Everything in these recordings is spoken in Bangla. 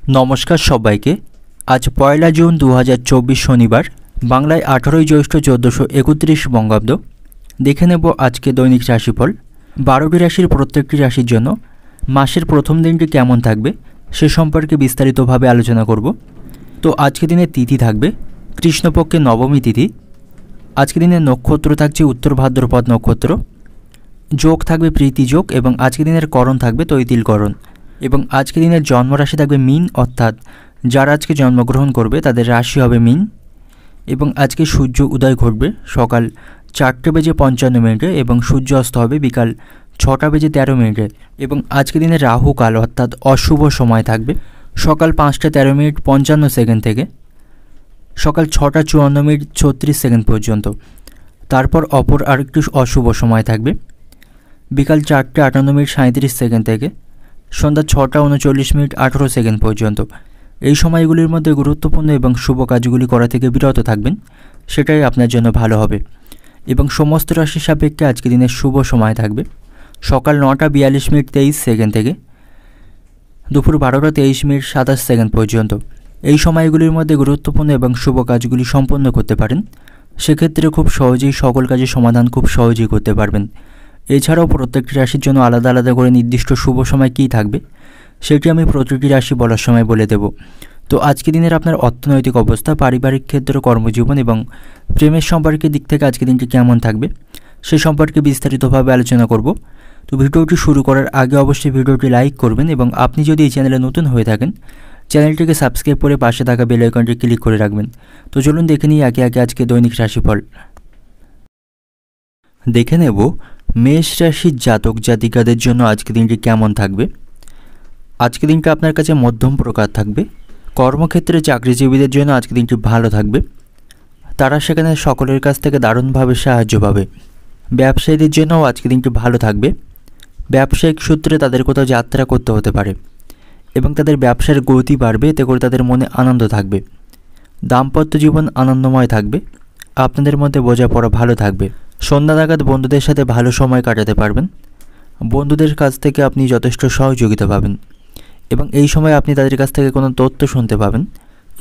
নমস্কার সবাইকে। আজ 1 জুন 2024 শনিবার, বাংলায় 18 জ্যৈষ্ঠ 1431 বঙ্গাব্দ। দেখে নেব আজকে দৈনিক রাশিফল। 12টি রাশির প্রত্যেকটি রাশির জন্য মাসের প্রথম দিনটি কেমন থাকবে সে সম্পর্কে বিস্তারিতভাবে আলোচনা করব। তো আজকে দিনের তিথি থাকবে কৃষ্ণপক্ষের নবমী তিথি। আজকে দিনের নক্ষত্র থাকছে উত্তর ভাদ্রপদ নক্ষত্র। যোগ থাকবে প্রীতি যোগ এবং আজকে দিনের করণ থাকবে তৈতিলকরণ। এবং আজকে দিনের জন্মরাশি থাকবে মীন, অর্থাৎ যারা আজকে জন্মগ্রহণ করবে তাদের রাশি হবে মীন। এবং আজকে সূর্য উদয় ঘটবে সকাল 4:55 এবং সূর্য অস্ত হবে বিকাল 6:13। এবং আজকে দিনে রাহু কাল অর্থাৎ অশুভ সময় থাকবে সকাল 5:13:55 থেকে সকাল 6:54:36 পর্যন্ত। তারপর অপর আরেকটি অশুভ সময় থাকবে বিকাল 4:58:37 থেকে সন্ধ্যা 6:39:18 পর্যন্ত। এই সময়গুলির মধ্যে গুরুত্বপূর্ণ এবং শুভ কাজগুলি করা থেকে বিরত থাকবেন, সেটাই আপনার জন্য ভালো হবে। এবং সমস্ত রাশির সাপেক্ষে আজকে দিনের শুভ সময় থাকবে সকাল 9:42:23 থেকে দুপুর 12:23:27 পর্যন্ত। এই সময়গুলির মধ্যে গুরুত্বপূর্ণ এবং শুভ কাজগুলি সম্পন্ন করতে পারেন, সেক্ষেত্রে খুব সহজেই সকল কাজের সমাধান খুব সহজেই করতে পারবেন। এছাড়াও প্রত্যেকটি রাশির জন্য আলাদা আলাদা করে নির্দিষ্ট শুভ সময় কী থাকবে সেটি আমি প্রতিটি রাশি বলার সময় বলে দেব। তো আজকে দিনের আপনার অর্থনৈতিক অবস্থা, পারিবারিক ক্ষেত্র, কর্মজীবন এবং প্রেমের সম্পর্কের দিক থেকে আজকে দিনটি কেমন থাকবে সে সম্পর্কে বিস্তারিতভাবে আলোচনা করব। তো ভিডিওটি শুরু করার আগে অবশ্যই ভিডিওটি লাইক করবেন এবং আপনি যদি এই চ্যানেলে নতুন হয়ে থাকেন চ্যানেলটিকে সাবস্ক্রাইব করে পাশে থাকা বেল আইকনটি ক্লিক করে রাখবেন। তো চলুন দেখে নিই একে একে আজকে দৈনিক রাশিফল। দেখে নেব মেষ রাশির জাতক জাতিকাদের জন্য আজকে দিনটি কেমন থাকবে। আজকে দিনটা আপনার কাছে মধ্যম প্রকার থাকবে। কর্মক্ষেত্রে চাকরিজীবীদের জন্য আজকে দিনটি ভালো থাকবে, তারা সেখানে সকলের কাছ থেকে দারুণভাবে সাহায্য পাবে। ব্যবসায়ীদের জন্যও আজকে দিনটি ভালো থাকবে। ব্যবসায়িক সূত্রে তাদের কোথাও যাত্রা করতে হতে পারে এবং তাদের ব্যবসার গতি বাড়বে, এতে করে তাদের মনে আনন্দ থাকবে। দাম্পত্য জীবন আনন্দময় থাকবে, আপনাদের মধ্যে বোঝাপড়া ভালো থাকবে। সন্ধ্যা নাগাদ বন্ধুদের সাথে ভালো সময় কাটাতে পারবেন। বন্ধুদের কাছ থেকে আপনি যথেষ্ট সহযোগিতা পাবেন এবং এই সময় আপনি তাদের কাছ থেকে কোনো তথ্য শুনতে পাবেন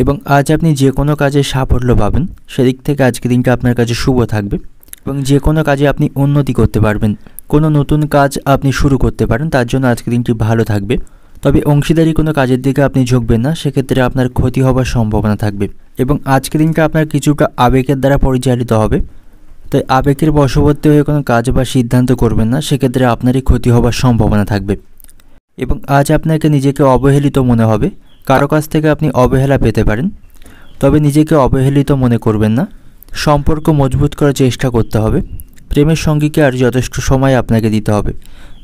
এবং আজ আপনি যে কোনো কাজে সাফল্য পাবেন, সেদিক থেকে আজকে দিনটা আপনার কাছে শুভ থাকবে এবং যে কোনো কাজে আপনি উন্নতি করতে পারবেন। কোনো নতুন কাজ আপনি শুরু করতে পারেন, তার জন্য আজকে দিনটি ভালো থাকবে। তবে অংশীদারি কোনো কাজের দিকে আপনি ঝুঁকবেন না, সেক্ষেত্রে আপনার ক্ষতি হওয়ার সম্ভাবনা থাকবে। এবং আজকে দিনটা আপনার কিছুটা আবেগের দ্বারা পরিচালিত হবে, তাই আবেগের বশবর্তী হয়ে কোনো কাজ বা সিদ্ধান্ত করবেন না, সেক্ষেত্রে আপনারই ক্ষতি হওয়ার সম্ভাবনা থাকবে। এবং আজ আপনাকে নিজেকে অবহেলিত মনে হবে, কারো কাছ থেকে আপনি অবহেলা পেতে পারেন, তবে নিজেকে অবহেলিত মনে করবেন না। সম্পর্ক মজবুত করার চেষ্টা করতে হবে। প্রেমের সঙ্গীকে আর যথেষ্ট সময় আপনাকে দিতে হবে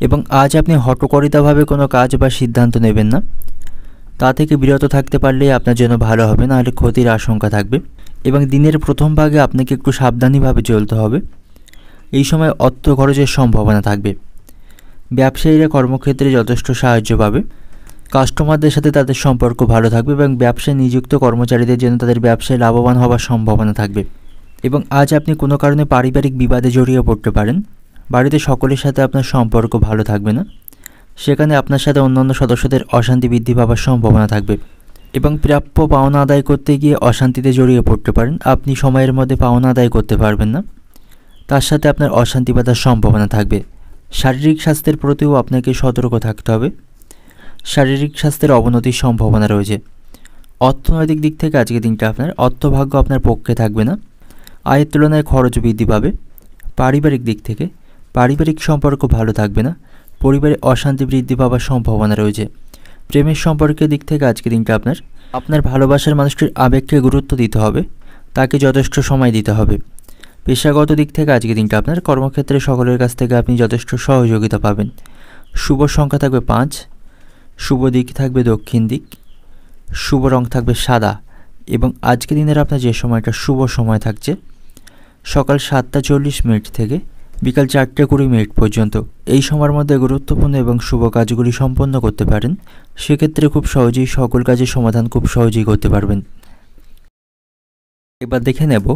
এবং আজ আপনি হঠকারিতাভাবে কোনো কাজ বা সিদ্ধান্ত নেবেন না, তা থেকে বিরত থাকতে পারলেই আপনার জন্য ভালো হবে, নাহলে ক্ষতির আশঙ্কা থাকবে। এবং দিনের প্রথম ভাগে আপনাকে একটু সাবধানীভাবে চলতে হবে, এই সময় অর্থ খরচের সম্ভাবনা থাকবে। ব্যবসায়ীরা কর্মক্ষেত্রে যথেষ্ট সাহায্য পাবে। কাস্টমারদের সাথে তাদের সম্পর্ক ভালো থাকবে এবং ব্যবসায় নিযুক্ত কর্মচারীদের জন্য তাদের ব্যবসায় লাভবান হওয়ার সম্ভাবনা থাকবে। এবং আজ আপনি কোনো কারণে পারিবারিক বিবাদে জড়িয়ে পড়তে পারেন। বাড়িতে সকলের সাথে আপনার সম্পর্ক ভালো থাকবে না, সেখানে আপনার সাথে অন্যান্য সদস্যদের অশান্তি বৃদ্ধি পাওয়ার সম্ভাবনা থাকবে এবং প্রাপ্য পাওনা আদায় করতে গিয়ে অশান্তিতে জড়িয়ে পড়তে পারেন। আপনি সময়ের মধ্যে পাওনা আদায় করতে পারবেন না, তার সাথে আপনার অশান্তি বাঁধার সম্ভাবনা থাকবে। শারীরিক স্বাস্থ্যের প্রতিও আপনাকে সতর্ক থাকতে হবে, শারীরিক স্বাস্থ্যের অবনতির সম্ভাবনা রয়েছে। অর্থনৈতিক দিক থেকে আজকের দিনটা আপনার অর্থভাগ্য আপনার পক্ষে থাকবে না, আয়ের তুলনায় খরচ বৃদ্ধি পাবে। পারিবারিক দিক থেকে পারিবারিক সম্পর্ক ভালো থাকবে না, পরিবারে অশান্তি বৃদ্ধি পাওয়ার সম্ভাবনা রয়েছে। প্রেমের সম্পর্কের দিক থেকে আজকের দিনটা আপনার ভালোবাসার মানুষটির আবেগকে গুরুত্ব দিতে হবে, তাকে যথেষ্ট সময় দিতে হবে। পেশাগত দিক থেকে আজকের দিনটা আপনার কর্মক্ষেত্রে সকলের কাছ থেকে আপনি যথেষ্ট সহযোগিতা পাবেন। শুভ সংখ্যা থাকবে 5, শুভ দিক থাকবে দক্ষিণ দিক, শুভ রং থাকবে সাদা। এবং আজকের দিনের আপনার যে সময়টা শুভ সময় থাকছে সকাল 7:40 থেকে বিকাল 4:20 পর্যন্ত। এই সময়ের মধ্যে গুরুত্বপূর্ণ এবং শুভ কাজগুলি সম্পন্ন করতে পারেন, সেক্ষেত্রে খুব সহজেই সকল কাজের সমাধান খুব সহজেই করতে পারবেন। এবার দেখে নেব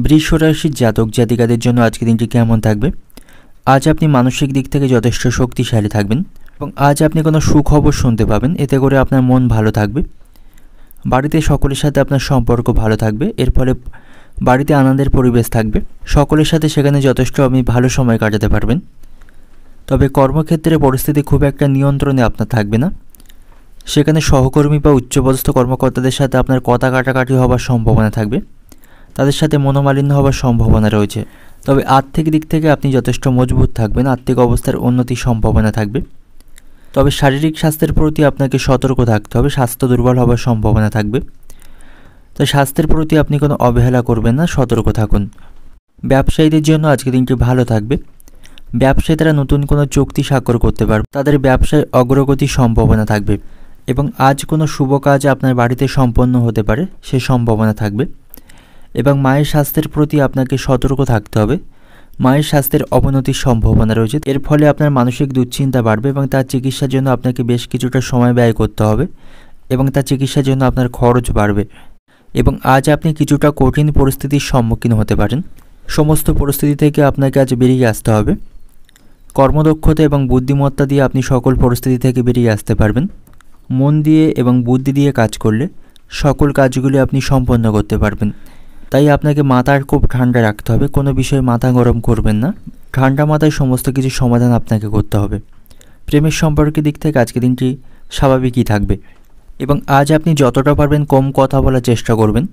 বৃষ রাশির জাতক জাতিকাদের জন্য আজকের দিনটি কেমন থাকবে। আজ আপনি মানসিক দিক থেকে যথেষ্ট শক্তিশালী থাকবেন, এবং আজ আপনি কোনো সুখবর শুনতে পাবেন, এতে করে আপনার মন ভালো থাকবে। বাড়িতে সকলের সাথে আপনার সম্পর্ক ভালো থাকবে, এর ফলে বাড়িতে আনন্দের পরিবেশ থাকবে। সকলের সাথে সেখানে যথেষ্ট আপনি ভালো সময় কাটাতে পারবেন। তবে কর্মক্ষেত্রে পরিস্থিতি খুব একটা নিয়ন্ত্রণে আপনার থাকবে না। সেখানে সহকর্মী বা উচ্চপদস্থ কর্মকর্তাদের সাথে আপনার কথা কাটাকাটি হওয়ার সম্ভাবনা থাকবে, তাদের সাথে মনোমালিন্য হওয়ার সম্ভাবনা রয়েছে। তবে আর্থিক দিক থেকে আপনি যথেষ্ট মজবুত থাকবেন, আর্থিক অবস্থার উন্নতির সম্ভাবনা থাকবে। তবে শারীরিক স্বাস্থ্যের প্রতি আপনাকে সতর্ক থাকতে হবে, স্বাস্থ্য দুর্বল হওয়ার সম্ভাবনা থাকবে। তো স্বাস্থ্যের প্রতি আপনি কোনো অবহেলা করবেন না, সতর্ক থাকুন। ব্যবসায়ীদের জন্য আজকের দিনটি ভালো থাকবে। ব্যবসায়ীরা নতুন কোনো চুক্তি স্বাক্ষর করতে পারবে, তাদের ব্যবসায় অগ্রগতির সম্ভাবনা থাকবে এবং আজ কোনো শুভ কাজ আপনার বাড়িতে সম্পন্ন হতে পারে, সে সম্ভাবনা থাকবে। এবং মায়ের স্বাস্থ্যের প্রতি আপনাকে সতর্ক থাকতে হবে, মায়ের স্বাস্থ্যের অবনতির সম্ভাবনা রয়েছে। এর ফলে আপনার মানসিক দুশ্চিন্তা বাড়বে এবং তার চিকিৎসার জন্য আপনাকে বেশ কিছুটা সময় ব্যয় করতে হবে এবং তার চিকিৎসার জন্য আপনার খরচ বাড়বে। এবং আজ আপনি কিছুটা কঠিন পরিস্থিতির সম্মুখীন হতে পারেন, সমস্ত পরিস্থিতি থেকে আপনাকে আজ বেরিয়ে আসতে হবে। কর্মদক্ষতা এবং বুদ্ধিমত্তা দিয়ে আপনি সকল পরিস্থিতি থেকে বেরিয়ে আসতে পারবেন। মন দিয়ে এবং বুদ্ধি দিয়ে কাজ করলে সকল কাজগুলি আপনি সম্পন্ন করতে পারবেন। তাই আপনাকে মাথার খুব ঠান্ডা রাখতে হবে, কোনো বিষয়ে মাথা গরম করবেন না, ঠান্ডা মাথায় সমস্ত কিছু সমাধান আপনাকে করতে হবে। প্রেমের সম্পর্কের দিক থেকে আজকের দিনটি স্বাভাবিকই থাকবে এবং আজ আপনি যতটা পারবেন কম কথা বলার চেষ্টা করবেন।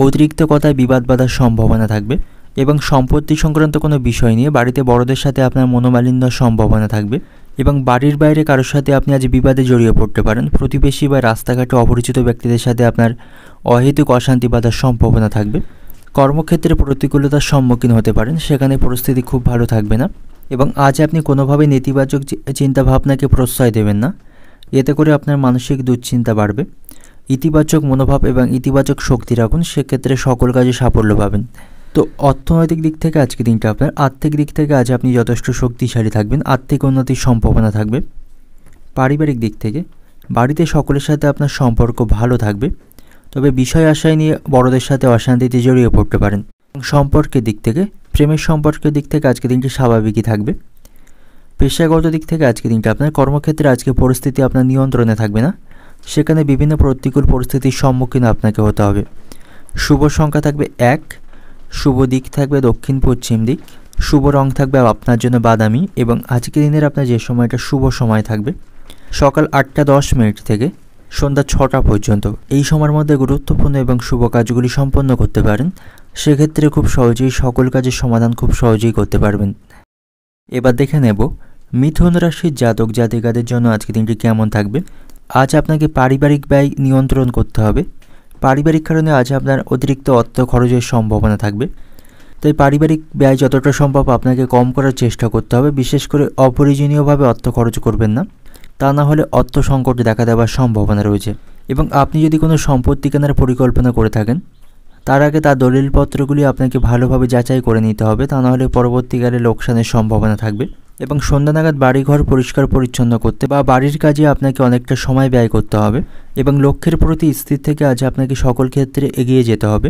অতিরিক্ত কথায় বিবাদ বাঁধার সম্ভাবনা থাকবে এবং সম্পত্তি সংক্রান্ত কোনো বিষয় নিয়ে বাড়িতে বড়দের সাথে আপনার মনোমালিন্যর সম্ভাবনা থাকবে এবং বাড়ির বাইরে কারোর সাথে আপনি আজ বিবাদে জড়িয়ে পড়তে পারেন। প্রতিবেশী বা রাস্তাঘাটে অপরিচিত ব্যক্তিদের সাথে আপনার অহেতুক অশান্তি বাঁধার সম্ভাবনা থাকবে। কর্মক্ষেত্রে প্রতিকূলতার সম্মুখীন হতে পারেন, সেখানে পরিস্থিতি খুব ভালো থাকবে না এবং আজ আপনি কোনোভাবে নেতিবাচক চিন্তাভাবনাকে প্রশ্রয় দেবেন না, এতে করে আপনার মানসিক দুশ্চিন্তা বাড়বে। ইতিবাচক মনোভাব এবং ইতিবাচক শক্তি রাখুন, সেক্ষেত্রে সকল কাজে সাফল্য পাবেন। তো অর্থনৈতিক দিক থেকে আজকে দিনটা আপনার, আর্থিক দিক থেকে আজ আপনি যথেষ্ট শক্তিশালী থাকবেন, আর্থিক উন্নতির সম্ভাবনা থাকবে। পারিবারিক দিক থেকে বাড়িতে সকলের সাথে আপনার সম্পর্ক ভালো থাকবে, তবে বিষয় আশায় নিয়ে বড়দের সাথে অশান্তিতে জড়িয়ে পড়তে পারেন। সম্পর্কের দিক থেকে, প্রেমের সম্পর্কের দিক থেকে আজকে দিনটি স্বাভাবিকই থাকবে। পেশাগত দিক থেকে আজকে দিনটা আপনার, কর্মক্ষেত্রে আজকে পরিস্থিতি আপনার নিয়ন্ত্রণে থাকবে না, সেখানে বিভিন্ন প্রতিকূল পরিস্থিতির সম্মুখীন আপনাকে হতে হবে। শুভ সংখ্যা থাকবে 1, শুভ দিক থাকবে দক্ষিণ পশ্চিম দিক, শুভ রং থাকবে আপনার জন্য বাদামি এবং আজকের দিনের আপনার যে সময়টা শুভ সময় থাকবে সকাল 8:10 থেকে সন্ধ্যা 6টা পর্যন্ত। এই সময়ের মধ্যে গুরুত্বপূর্ণ এবং শুভ কাজগুলি সম্পন্ন করতে পারেন, সেক্ষেত্রে খুব সহজেই সকল কাজের সমাধান খুব সহজেই করতে পারবেন। এবার দেখে নেব মিথুন রাশির জাতক জাতিকাদের জন্য আজকের দিনটি কেমন থাকবে। আজ আপনাকে পারিবারিক ব্যয় নিয়ন্ত্রণ করতে হবে, পারিবারিক কারণে আজ আপনার অতিরিক্ত অর্থ খরচের সম্ভাবনা থাকবে, তাই পারিবারিক ব্যয় যতটা সম্ভব আপনাকে কম করার চেষ্টা করতে হবে। বিশেষ করে অপ্রয়োজনীয়ভাবে অর্থ খরচ করবেন না, তা না হলে অর্থ সংকট দেখা দেওয়ার সম্ভাবনা রয়েছে। এবং আপনি যদি কোনো সম্পত্তি কেনার পরিকল্পনা করে থাকেন, তার আগে তার দলিলপত্রগুলি আপনাকে ভালোভাবে যাচাই করে নিতে হবে, তা নাহলে পরবর্তীকালে লোকসানের সম্ভাবনা থাকবে। এবং সন্ধ্যা নাগাদ বাড়িঘর পরিষ্কার পরিচ্ছন্ন করতে বা বাড়ির কাজে আপনাকে অনেকটা সময় ব্যয় করতে হবে এবং লক্ষ্যের প্রতি স্থির থেকে আজ আপনাকে সকল ক্ষেত্রে এগিয়ে যেতে হবে।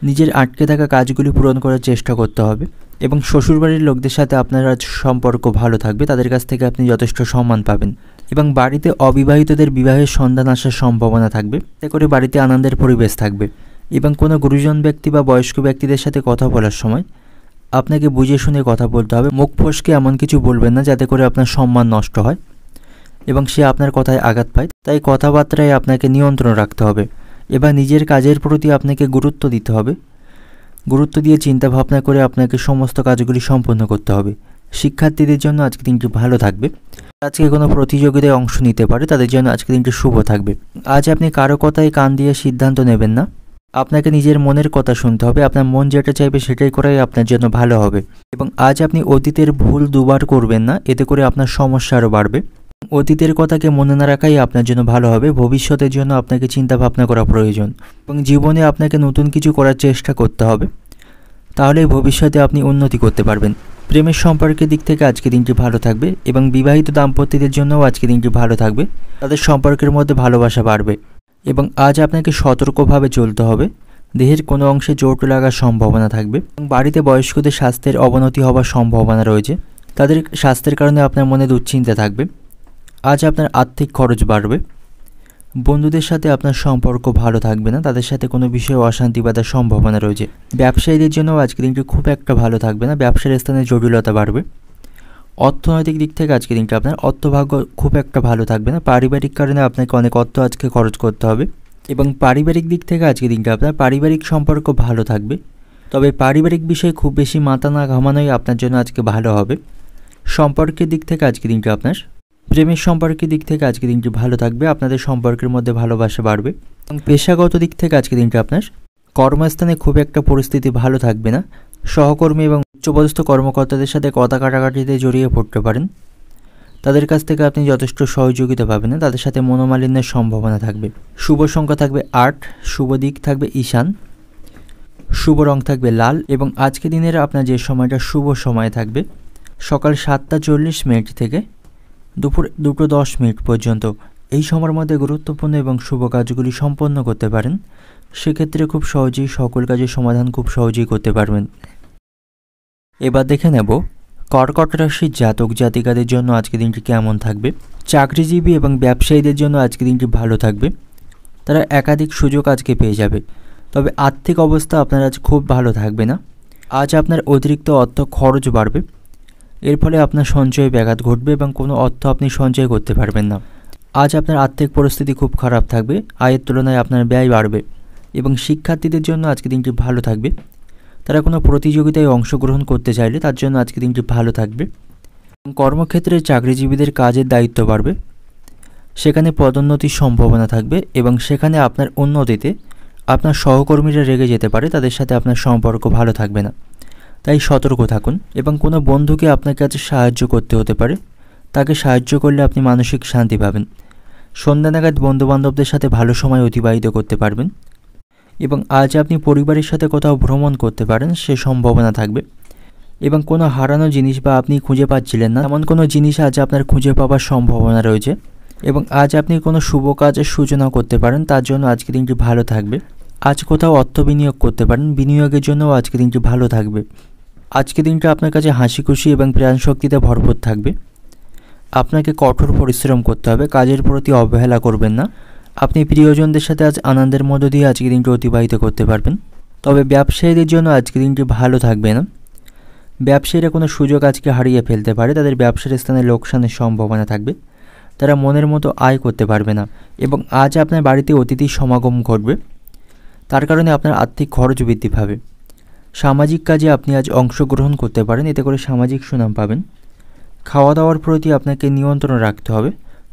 নিজের আটকে থাকা কাজগুলি পূরণ করার চেষ্টা করতে হবে এবং শ্বশুরবাড়ির লোকদের সাথে আপনার আজ সম্পর্ক ভালো থাকবে, তাদের কাছ থেকে আপনি যথেষ্ট সম্মান পাবেন এবং বাড়িতে অবিবাহিতদের বিবাহের সন্ধান আসার সম্ভাবনা থাকবে, এতে করে বাড়িতে আনন্দের পরিবেশ থাকবে। এবং কোনো গুরুজন ব্যক্তি বা বয়স্ক ব্যক্তিদের সাথে কথা বলার সময় আপনাকে বুঝে শুনে কথা বলতে হবে, মুখ ফসকে এমন কিছু বলবেন না যাতে করে আপনার সম্মান নষ্ট হয় এবং সে আপনার কথায় আঘাত পায়, তাই কথাবার্তায় আপনাকে নিয়ন্ত্রণ রাখতে হবে। এবার নিজের কাজের প্রতি আপনাকে গুরুত্ব দিতে হবে, গুরুত্ব দিয়ে চিন্তা ভাবনা করে আপনাকে সমস্ত কাজগুলি সম্পন্ন করতে হবে। শিক্ষার্থীদের জন্য আজকে দিনটি ভালো থাকবে, আজকে কোনো প্রতিযোগিতায় অংশ নিতে পারে তাদের জন্য আজকে দিনটি শুভ থাকবে। আজ আপনি কারো কথায় কান দিয়ে সিদ্ধান্ত নেবেন না, আপনাকে নিজের মনের কথা শুনতে হবে, আপনার মন যেটা চাইবে সেটাই করাই আপনার জন্য ভালো হবে। এবং আজ আপনি অতীতের ভুল দুবার করবেন না, এতে করে আপনার সমস্যা আরও বাড়বে। অতীতের কথাকে মনে না রাখাই আপনার জন্য ভালো হবে, ভবিষ্যতের জন্য আপনাকে চিন্তা ভাবনা করা প্রয়োজন এবং জীবনে আপনাকে নতুন কিছু করার চেষ্টা করতে হবে, তাহলে ভবিষ্যতে আপনি উন্নতি করতে পারবেন। প্রেমের সম্পর্কের দিক থেকে আজকে দিনটি ভালো থাকবে এবং বিবাহিত দাম্পত্যদের জন্যও আজকে দিনটি ভালো থাকবে, তাদের সম্পর্কের মধ্যে ভালোবাসা বাড়বে। এবং আজ আপনাকে সতর্কভাবে চলতে হবে, দেহের কোনো অংশে চোট লাগার সম্ভাবনা থাকবে এবং বাড়িতে বয়স্কদের স্বাস্থ্যের অবনতি হওয়ার সম্ভাবনা রয়েছে, তাদের স্বাস্থ্যের কারণে আপনার মনে দুশ্চিন্তা থাকবে। আজ আপনার আর্থিক খরচ বাড়বে। বন্ধুদের সাথে আপনার সম্পর্ক ভালো থাকবে না, তাদের সাথে কোনো বিষয়ে অশান্তি বাঁধার সম্ভাবনা রয়েছে। ব্যবসায়ীদের জন্য আজকের দিনটি খুব একটা ভালো থাকবে না, ব্যবসার স্থানে জটিলতা বাড়বে। অর্থনৈতিক দিক থেকে আজকের দিনটি আপনার অর্থভাগ্য খুব একটা ভালো থাকবে না, পারিবারিক কারণে আপনাকে অনেক অর্থ আজকে খরচ করতে হবে। এবং পারিবারিক দিক থেকে আজকের দিনটি আপনার পারিবারিক সম্পর্ক ভালো থাকবে, তবে পারিবারিক বিষয়ে খুব বেশি মাথা না ঘামানোই আপনার জন্য আজকে ভালো হবে। সম্পর্কের দিক থেকে আজকের দিনটি আপনার প্রেমের সম্পর্কের দিক থেকে আজকের দিনটি ভালো থাকবে, আপনাদের সম্পর্কের মধ্যে ভালোবাসা বাড়বে। এবং পেশাগত দিক থেকে আজকের দিনটি আপনার কর্মস্থানে খুব একটা পরিস্থিতি ভালো থাকবে না, সহকর্মী এবং উচ্চপদস্থ কর্মকর্তাদের সাথে কথা কাটাকাটিতে জড়িয়ে পড়তে পারেন, তাদের কাছ থেকে আপনি যথেষ্ট সহযোগিতা পাবেন না, তাদের সাথে মনোমালিন্যের সম্ভাবনা থাকবে। শুভ সংখ্যা থাকবে 8, শুভ দিক থাকবে ঈশান, শুভ রং থাকবে লাল। এবং আজকে দিনের আপনার যে সময়টা শুভ সময় থাকবে সকাল 7:40 থেকে দুপুর 2:10 পর্যন্ত, এই সময়ের মধ্যে গুরুত্বপূর্ণ এবং শুভ কাজগুলি সম্পন্ন করতে পারেন। সেক্ষেত্রে খুব সহজেই সকল কাজের সমাধান খুব সহজেই করতে পারবেন। এবার দেখে নেব কর্কট রাশির জাতক জাতিকাদের জন্য আজকে দিনটি কেমন থাকবে। চাকরিজীবী এবং ব্যবসায়ীদের জন্য আজকে দিনটি ভালো থাকবে, তারা একাধিক সুযোগ আজকে পেয়ে যাবে। তবে আর্থিক অবস্থা আপনার আজ খুব ভালো থাকবে না, আজ আপনার অতিরিক্ত অর্থ খরচ বাড়বে, এর ফলে আপনার সঞ্চয়ে ব্যাঘাত ঘটবে এবং কোনো অর্থ আপনি সঞ্চয় করতে পারবেন না। আজ আপনার আর্থিক পরিস্থিতি খুব খারাপ থাকবে, আয়ের তুলনায় আপনার ব্যয় বাড়বে। এবং শিক্ষার্থীদের জন্য আজকে দিনটি ভালো থাকবে, তারা কোনো প্রতিযোগিতায় অংশগ্রহণ করতে চাইলে তার জন্য আজকে দিনটি ভালো থাকবে। কর্মক্ষেত্রে চাকরিজীবীদের কাজের দায়িত্ব বাড়বে, সেখানে পদোন্নতির সম্ভাবনা থাকবে এবং সেখানে আপনার উন্নতিতে আপনার সহকর্মীরা রেগে যেতে পারে, তাদের সাথে আপনার সম্পর্ক ভালো থাকবে না, তাই সতর্ক থাকুন। এবং কোনো বন্ধুকে আপনার কাছে সাহায্য করতে হতে পারে, তাকে সাহায্য করলে আপনি মানসিক শান্তি পাবেন। সন্ধ্যা নাগাদ বন্ধুবান্ধবদের সাথে ভালো সময় অতিবাহিত করতে পারবেন। এবং আজ আপনি পরিবারের সাথে কোথাও ভ্রমণ করতে পারেন, সে সম্ভাবনা থাকবে। এবং কোনো হারানো জিনিস বা আপনি খুঁজে পাচ্ছিলেন না এমন কোনো জিনিস আজ আপনার খুঁজে পাওয়ার সম্ভাবনা রয়েছে। এবং আজ আপনি কোনো শুভ কাজের সূচনা করতে পারেন, তার জন্য আজকে দিনটি ভালো থাকবে। আজ কোথাও অর্থ বিনিয়োগ করতে পারেন, বিনিয়োগের জন্যও আজকে দিনটি ভালো থাকবে। আজকে দিনটা আপনার কাছে হাসি খুশি এবং প্রাণশক্তিতে ভরপুর থাকবে। আপনাকে কঠোর পরিশ্রম করতে হবে, কাজের প্রতি অবহেলা করবেন না। আপনি প্রিয়জনদের সাথে আজ আনন্দের মধ্য দিয়ে আজকে দিনটি অতিবাহিত করতে পারবেন। তবে ব্যবসায়ীদের জন্য আজকে দিনটি ভালো থাকবে না, ব্যবসায়ীরা কোনো সুযোগ আজকে হারিয়ে ফেলতে পারে, তাদের ব্যবসার স্থানে লোকসানের সম্ভাবনা থাকবে, তারা মনের মতো আয় করতে পারবে না। এবং আজ আপনার বাড়িতে অতিথির সমাগম ঘটবে, তার কারণে আপনার আর্থিক খরচ বৃদ্ধি পাবে। সামাজিক কাজে আপনি আজ অংশগ্রহণ করতে পারেন, এতে করে সামাজিক সুনাম পাবেন। খাওয়া দাওয়ার প্রতি আপনাকে নিয়ন্ত্রণ রাখতে হবে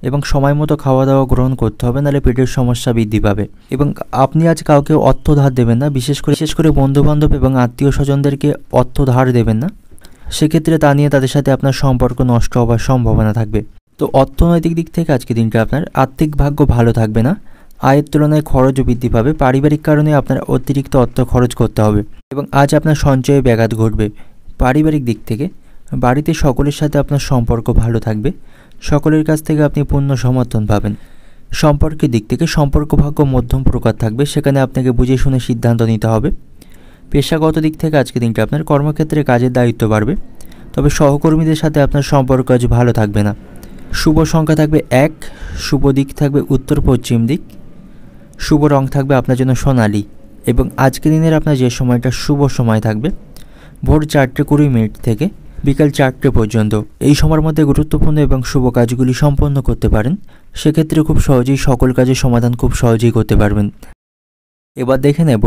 এবং সময় মতো খাওয়া দাওয়া গ্রহণ করতে হবে, নাহলে পেটের সমস্যা বৃদ্ধি পাবে। এবং আপনি আজ কাউকে অর্থ ধার দেবেন না, বিশেষ করে বন্ধুবান্ধব এবং আত্মীয় স্বজনদেরকে অর্থ ধার দেবেন না, সেক্ষেত্রে তা নিয়ে তাদের সাথে আপনার সম্পর্ক নষ্ট হওয়ার সম্ভাবনা থাকবে। তো অর্থনৈতিক দিক থেকে আজকে দিনটা আপনার আর্থিক ভাগ্য ভালো থাকবে না, আয়ের তুলনায় খরচ বৃদ্ধি পাবে, পারিবারিক কারণে আপনার অতিরিক্ত অর্থ খরচ করতে হবে। এবং আজ আপনার সঞ্চয়ে ব্যাঘাত ঘটবে। পারিবারিক দিক থেকে বাড়িতে সকলের সাথে আপনার সম্পর্ক ভালো থাকবে, সকলের কাছ থেকে আপনি পূর্ণ সমর্থন পাবেন। সম্পর্কের দিক থেকে সম্পর্ক ভাগ্য মধ্যম প্রকার থাকবে, সেখানে আপনাকে বুঝে শুনে সিদ্ধান্ত নিতে হবে। পেশাগত দিক থেকে আজকে দিনটা আপনার কর্মক্ষেত্রে কাজের দায়িত্ব বাড়বে, তবে সহকর্মীদের সাথে আপনার সম্পর্ক আজ ভালো থাকবে না। শুভ সংখ্যা থাকবে 1, শুভ দিক থাকবে উত্তর পশ্চিম দিক, শুভ রং থাকবে আপনার জন্য সোনালি। এবং আজকে দিনের আপনার যে সময়টা শুভ সময় থাকবে ভোর 4:20 থেকে বিকাল 4টে পর্যন্ত, এই সময়ের মধ্যে গুরুত্বপূর্ণ এবং শুভ কাজগুলি সম্পন্ন করতে পারেন, সেক্ষেত্রে খুব সহজেই সকল কাজের সমাধান খুব সহজেই করতে পারবেন। এবার দেখে নেব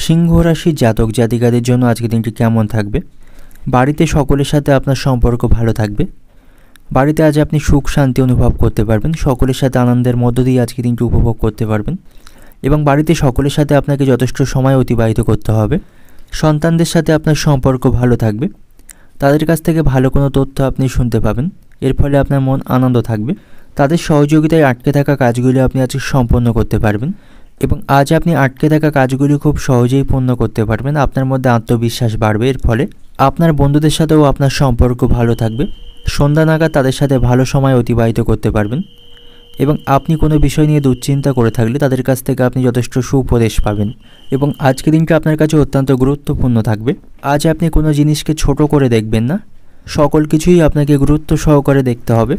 সিংহ রাশির জাতক জাতিকাদের জন্য আজকে দিনটি কেমন থাকবে। বাড়িতে সকলের সাথে আপনার সম্পর্ক ভালো থাকবে, বাড়িতে আজ আপনি সুখ শান্তি অনুভব করতে পারবেন, সকলের সাথে আনন্দের মধ্য দিয়ে আজকে দিনটি উপভোগ করতে পারবেন। এবং বাড়িতে সকলের সাথে আপনাকে যথেষ্ট সময় অতিবাহিত করতে হবে। সন্তানদের সাথে আপনার সম্পর্ক ভালো থাকবে, তাদের কাছ থেকে ভালো কোনো তথ্য আপনি শুনতে পাবেন, এর ফলে আপনার মন আনন্দ থাকবে। তাদের সহযোগিতায় আটকে থাকা কাজগুলি আপনি আজ সম্পন্ন করতে পারবেন এবং আজ আপনি আটকে থাকা কাজগুলি খুব সহজেই পূর্ণ করতে পারবেন। আপনার মধ্যে আত্মবিশ্বাস বাড়বে, এর ফলে আপনার বন্ধুদের সাথেও আপনার সম্পর্ক ভালো থাকবে। সন্ধ্যা নাগাদ তাদের সাথে ভালো সময় অতিবাহিত করতে পারবেন এবং আপনি কোনো বিষয় নিয়ে দুশ্চিন্তা করে থাকলে তাদের কাছ থেকে আপনি যথেষ্ট সুউপদেশ পাবেন। এবং আজকের দিনটা আপনার কাছে অত্যন্ত গুরুত্বপূর্ণ থাকবে। আজ আপনি কোনো জিনিসকে ছোট করে দেখবেন না, সকল কিছুই আপনাকে গুরুত্ব সহকারে দেখতে হবে।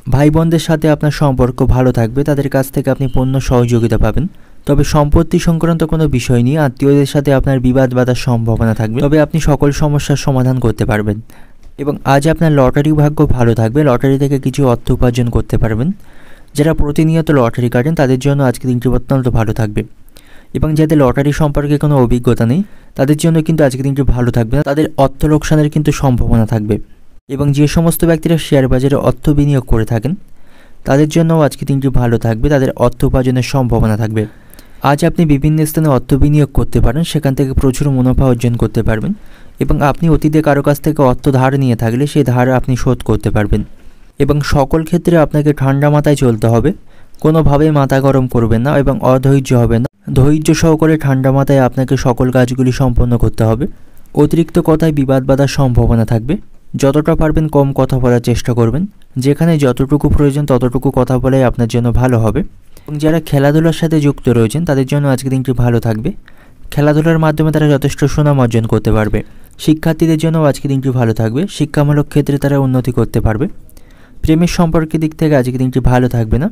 ভাই বোনদের সাথে আপনার সম্পর্ক ভালো থাকবে, তাদের কাছ থেকে আপনি পূর্ণ সহযোগিতা পাবেন। তবে সম্পত্তি সংক্রান্ত কোনো বিষয় নিয়ে আত্মীয়দের সাথে আপনার বিবাদ বাঁধার সম্ভাবনা থাকবে, তবে আপনি সকল সমস্যার সমাধান করতে পারবেন। এবং আজ আপনার লটারি ভাগ্য ভালো থাকবে, লটারি থেকে কিছু অর্থ উপার্জন করতে পারবেন। যারা প্রতিনিয়ত লটারি কাটেন তাদের জন্য আজকে দিনটি অত্যন্ত ভালো থাকবে। এবং যাদের লটারি সম্পর্কে কোনো অভিজ্ঞতা নেই তাদের জন্য কিন্তু আজকে দিনটি ভালো থাকবে না, তাদের অর্থ লোকসানের কিন্তু সম্ভাবনা থাকবে। এবং যে সমস্ত ব্যক্তিরা শেয়ার বাজারে অর্থ বিনিয়োগ করে থাকেন তাদের জন্যও আজকে দিনটি ভালো থাকবে, তাদের অর্থ উপার্জনের সম্ভাবনা থাকবে। আজ আপনি বিভিন্ন স্থানে অর্থ বিনিয়োগ করতে পারেন, সেখান থেকে প্রচুর মুনাফা অর্জন করতে পারবেন। এবং আপনি অতীতে কারো কাছ থেকে অর্থ ধার নিয়ে থাকলে সেই ধার আপনি শোধ করতে পারবেন। এবং সকল ক্ষেত্রে আপনাকে ঠান্ডা মাথায় চলতে হবে, কোনোভাবেই মাথা গরম করবেন না এবং অধৈর্য হবেন না। ধৈর্য সহকারে ঠান্ডা মাথায় আপনাকে সকল কাজগুলি সম্পন্ন করতে হবে। অতিরিক্ত কথায় বিবাদ বাঁধার সম্ভাবনা থাকবে, যতটা পারবেন কম কথা বলার চেষ্টা করবেন। যেখানে যতটুকু প্রয়োজন ততটুকু কথা বলাই আপনার জন্য ভালো হবে। এবং যারা খেলাধুলার সাথে যুক্ত রয়েছেন তাদের জন্য আজকে দিনটি ভালো থাকবে, খেলাধুলার মাধ্যমে তারা যথেষ্ট সুনাম অর্জন করতে পারবে। শিক্ষার্থীদের জন্য আজকে দিনটি ভালো থাকবে, শিক্ষামূলক ক্ষেত্রে তারা উন্নতি করতে পারবে। প্রেমের সম্পর্কের দিক থেকে আজকে দিনটি ভালো থাকবে না,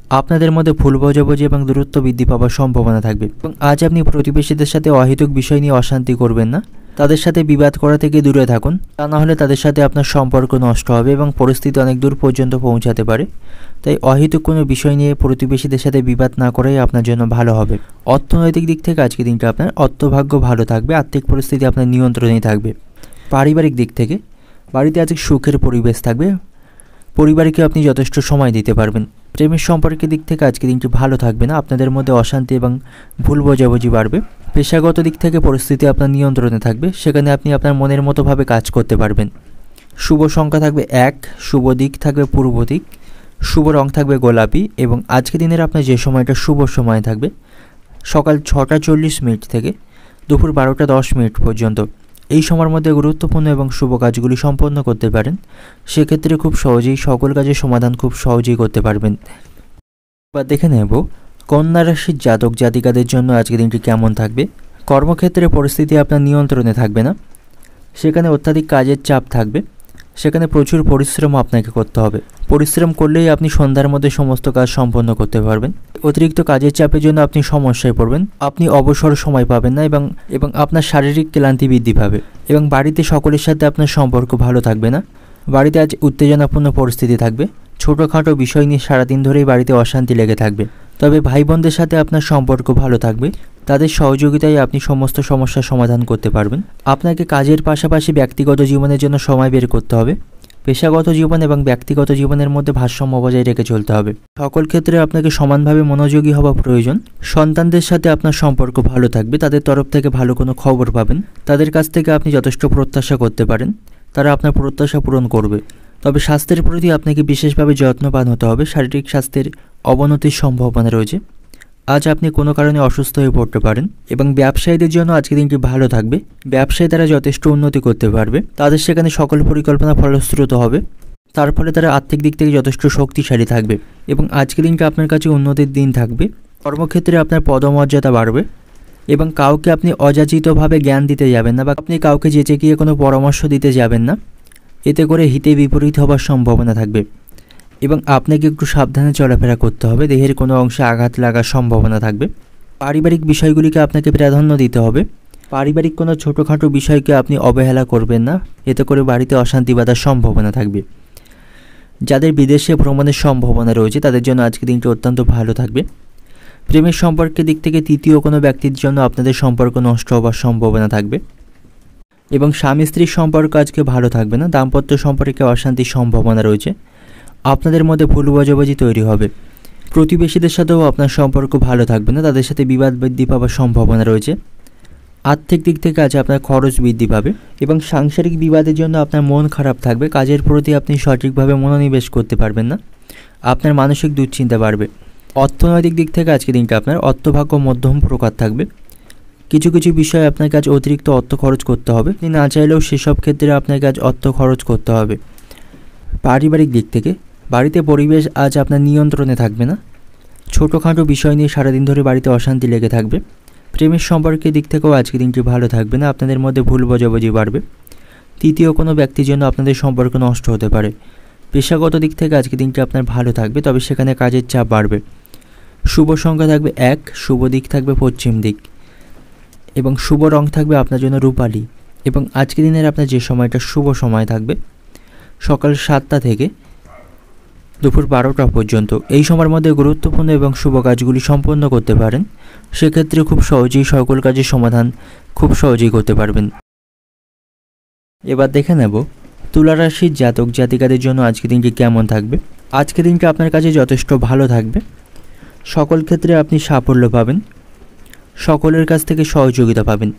আপনাদের মধ্যে ভুল বোঝাবুঝি এবং দূরত্ব বৃদ্ধি পাওয়ার সম্ভাবনা থাকবে। এবং আজ আপনি প্রতিবেশীদের সাথে অহেতুক বিষয় নিয়ে অশান্তি করবেন না, তাদের সাথে বিবাদ করা থেকে দূরে থাকুন, তা না হলে তাদের সাথে আপনার সম্পর্ক নষ্ট হবে এবং পরিস্থিতি অনেক দূর পর্যন্ত পৌঁছাতে পারে। তাই অহেতুক কোনো বিষয় নিয়ে প্রতিবেশীদের সাথে বিবাদ না করাই আপনার জন্য ভালো হবে। অর্থনৈতিক দিক থেকে আজকে দিনটা আপনার অর্থভাগ্য ভালো থাকবে, আর্থিক পরিস্থিতি আপনার নিয়ন্ত্রণেই থাকবে। পারিবারিক দিক থেকে বাড়িতে আজকে সুখের পরিবেশ থাকবে, পরিবারকে আপনি যথেষ্ট সময় দিতে পারবেন। প্রেমের সম্পর্কের দিক থেকে আজকে দিনটি ভালো থাকবে না, আপনাদের মধ্যে অশান্তি এবং ভুল বোঝাবুঝি বাড়বে। পেশাগত দিক থেকে পরিস্থিতি আপনার নিয়ন্ত্রণে থাকবে, সেখানে আপনি আপনার মনের মতোভাবে কাজ করতে পারবেন। শুভ সংখ্যা থাকবে 1, শুভ দিক থাকবে পূর্ব দিক, শুভ রং থাকবে গোলাপি। এবং আজকে দিনের আপনার যে সময়টা শুভ সময় থাকবে সকাল 6টা 40 মিনিট থেকে দুপুর 12টা 10 মিনিট পর্যন্ত। এই সময়ের মধ্যে গুরুত্বপূর্ণ এবং শুভ কাজগুলি সম্পন্ন করতে পারেন, সেক্ষেত্রে খুব সহজেই সকল কাজের সমাধান খুব সহজেই করতে পারবেন। এবার দেখে নেব কন্যা রাশির জাতক জাতিকাদের জন্য আজকের দিনটি কেমন থাকবে। কর্মক্ষেত্রে পরিস্থিতি আপনার নিয়ন্ত্রণে থাকবে না, সেখানে অত্যাধিক কাজের চাপ থাকবে, সেখানে প্রচুর পরিশ্রম আপনাকে করতে হবে। পরিশ্রম করলেই আপনি সন্ধ্যার মধ্যে সমস্ত কাজ সম্পন্ন করতে পারবেন। অতিরিক্ত কাজের চাপের জন্য আপনি সমস্যায় পড়বেন, আপনি অবসর সময় পাবেন না এবং আপনার শারীরিক ক্লান্তি বৃদ্ধি পাবে। এবং বাড়িতে সকলের সাথে আপনার সম্পর্ক ভালো থাকবে না, বাড়িতে আজ উত্তেজনাপূর্ণ পরিস্থিতি থাকবে, ছোটোখাটো বিষয় নিয়ে সারাদিন ধরেই বাড়িতে অশান্তি লেগে থাকবে। তবে ভাই বোনদের সাথে আপনার সম্পর্ক ভালো থাকবে, তাদের সহযোগিতায় আপনি সমস্ত সমস্যার সমাধান করতে পারবেন। আপনাকে কাজের পাশাপাশি ব্যক্তিগত জীবনের জন্য সময় বের করতে হবে, পেশাগত জীবন এবং ব্যক্তিগত জীবনের মধ্যে ভারসাম্য বজায় রেখে চলতে হবে। সকল ক্ষেত্রে আপনাকে সমানভাবে মনোযোগী হওয়া প্রয়োজন। সন্তানদের সাথে আপনার সম্পর্ক ভালো থাকবে, তাদের তরফ থেকে ভালো কোনো খবর পাবেন, তাদের কাছ থেকে আপনি যথেষ্ট প্রত্যাশা করতে পারেন, তারা আপনার প্রত্যাশা পূরণ করবে। তবে স্বাস্থ্যের প্রতি আপনাকে বিশেষভাবে যত্নবান হতে হবে, শারীরিক স্বাস্থ্যের অবনতির সম্ভাবনা রয়েছে। আজ আপনি কোনো কারণে অসুস্থ হয়ে পড়তে পারেন। এবং ব্যবসায়ীদের জন্য আজকের দিনটি ভালো থাকবে, ব্যবসায়ী তারা যথেষ্ট উন্নতি করতে পারবে, তাদের সেখানে সকল পরিকল্পনা ফলশ্রুত হবে, তার ফলে তারা আর্থিক দিক থেকে যথেষ্ট শক্তিশালী থাকবে। এবং আজকের দিনটা আপনার কাছে উন্নতির দিন থাকবে, কর্মক্ষেত্রে আপনার পদমর্যাদা বাড়বে এবং কাউকে আপনি অযাচিতভাবে জ্ঞান দিতে যাবেন না বা আপনি কাউকে যেচে গিয়ে কোনো পরামর্শ দিতে যাবেন না, এতে করে হিতে বিপরীত হবার সম্ভাবনা থাকবে। এবং আপনাকে একটু সাবধানে চলাফেরা করতে হবে, দেহের কোনো অংশে আঘাত লাগার সম্ভাবনা থাকবে। পারিবারিক বিষয়গুলিকে আপনাকে প্রাধান্য দিতে হবে, পারিবারিক কোনো ছোটোখাটো বিষয়কে আপনি অবহেলা করবেন না, এতে করে বাড়িতে অশান্তি বাঁধার সম্ভাবনা থাকবে। যাদের বিদেশে ভ্রমণের সম্ভাবনা রয়েছে তাদের জন্য আজকের দিনটি অত্যন্ত ভালো থাকবে। প্রেমের সম্পর্কের দিক থেকে তৃতীয় কোনো ব্যক্তির জন্য আপনাদের সম্পর্ক নষ্ট হওয়ার সম্ভাবনা থাকবে। এবং স্বামী স্ত্রীর সম্পর্ক আজকে ভালো থাকবে না, দাম্পত্য সম্পর্কে অশান্তির সম্ভাবনা রয়েছে, আপনাদের মধ্যে ভুল বোঝাবুঝি তৈরি হবে। প্রতিবেশীদের সাথেও আপনার সম্পর্ক ভালো থাকবে না, তাদের সাথে বিবাদ বৃদ্ধি পাওয়ার সম্ভাবনা রয়েছে। আর্থিক দিক থেকে আজ আপনার খরচ বৃদ্ধি পাবে এবং সাংসারিক বিবাদের জন্য আপনার মন খারাপ থাকবে, কাজের প্রতি আপনি সঠিকভাবে মনোনিবেশ করতে পারবেন না, আপনার মানসিক দুশ্চিন্তা বাড়বে। অর্থনৈতিক দিক থেকে আজকে দিনটা আপনার অর্থভাগ্য মধ্যম প্রকার থাকবে, কিছু কিছু বিষয়ে আপনার কাছে অতিরিক্ত অর্থ খরচ করতে হবে, আপনি না চাইলেও সেসব ক্ষেত্রে আপনার কাছে অর্থ খরচ করতে হবে। পারিবারিক দিক থেকে বাড়িতে পরিবেশ আজ আপনার নিয়ন্ত্রণে থাকবে না, ছোটোখাটো বিষয় নিয়ে সারাদিন ধরে বাড়িতে অশান্তি লেগে থাকবে। প্রেমের সম্পর্কের দিক থেকেও আজকের দিনটি ভালো থাকবে না, আপনাদের মধ্যে ভুল বোঝাবুঝি বাড়বে। তৃতীয় কোনো ব্যক্তির জন্য আপনাদের সম্পর্ক নষ্ট হতে পারে। পেশাগত দিক থেকে আজকে দিনটি আপনার ভালো থাকবে, তবে সেখানে কাজের চাপ বাড়বে। শুভ সংখ্যা থাকবে 1, শুভ দিক থাকবে পশ্চিম দিক এবং শুভ রং থাকবে আপনার জন্য রূপালি। এবং আজকে দিনের আপনার যে সময়টা শুভ সময় থাকবে সকাল 7টা থেকে দুপুর 12টা পর্যন্ত। এই সময়ের মধ্যে গুরুত্বপূর্ণ এবং শুভ কাজগুলি সম্পন্ন করতে পারেন। সেক্ষেত্রে খুব সহজেই সকল কাজের সমাধান খুব সহজেই করতে পারবেন। এবার দেখে নেব তুলা রাশির জাতক জাতিকাদের জন্য আজকে দিনটি কেমন থাকবে। আজকে দিনটি আপনার কাছে যথেষ্ট ভালো থাকবে। সকল ক্ষেত্রে আপনি সাফল্য পাবেন, সকলের কাছ থেকে সহযোগিতা পাবেন।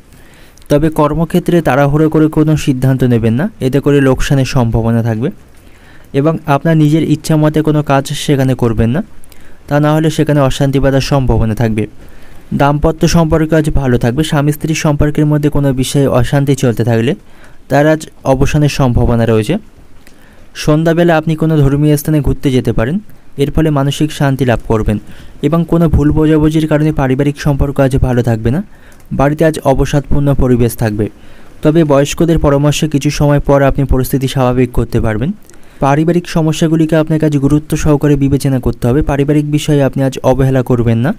তবে কর্মক্ষেত্রে তাড়াহুড়ো করে কোনো সিদ্ধান্ত নেবেন না, এতে করে লোকসানের সম্ভাবনা থাকবে। এবং আপনার নিজের ইচ্ছা মতে কোনো কাজ সেখানে করবেন না, তা না হলে সেখানে অশান্তি বাঁধার সম্ভাবনা থাকবে। দাম্পত্য সম্পর্ক আজ ভালো থাকবে। স্বামী স্ত্রীর সম্পর্কের মধ্যে কোনো বিষয়ে অশান্তি চলতে থাকলে তার আজ অবসানের সম্ভাবনা রয়েছে। সন্ধ্যাবেলা আপনি কোনো ধর্মীয় স্থানে ঘুরতে যেতে পারেন, এর ফলে মানসিক শান্তি লাভ করবেন। এবং কোনো ভুল বোঝাবুঝির কারণে পারিবারিক সম্পর্ক আজ ভালো থাকবে না, বাড়িতে আজ অবসাদপূর্ণ পরিবেশ থাকবে। তবে বয়স্কদের পরামর্শে কিছু সময় পর আপনি পরিস্থিতি স্বাভাবিক করতে পারবেন। পারিবারিক সমস্যাগুলিকে আপনাকে আজ গুরুত্ব সহকারে বিবেচনা করতে হবে। পারিবারিক বিষয়ে আপনি আজ অবহেলা করবেন না,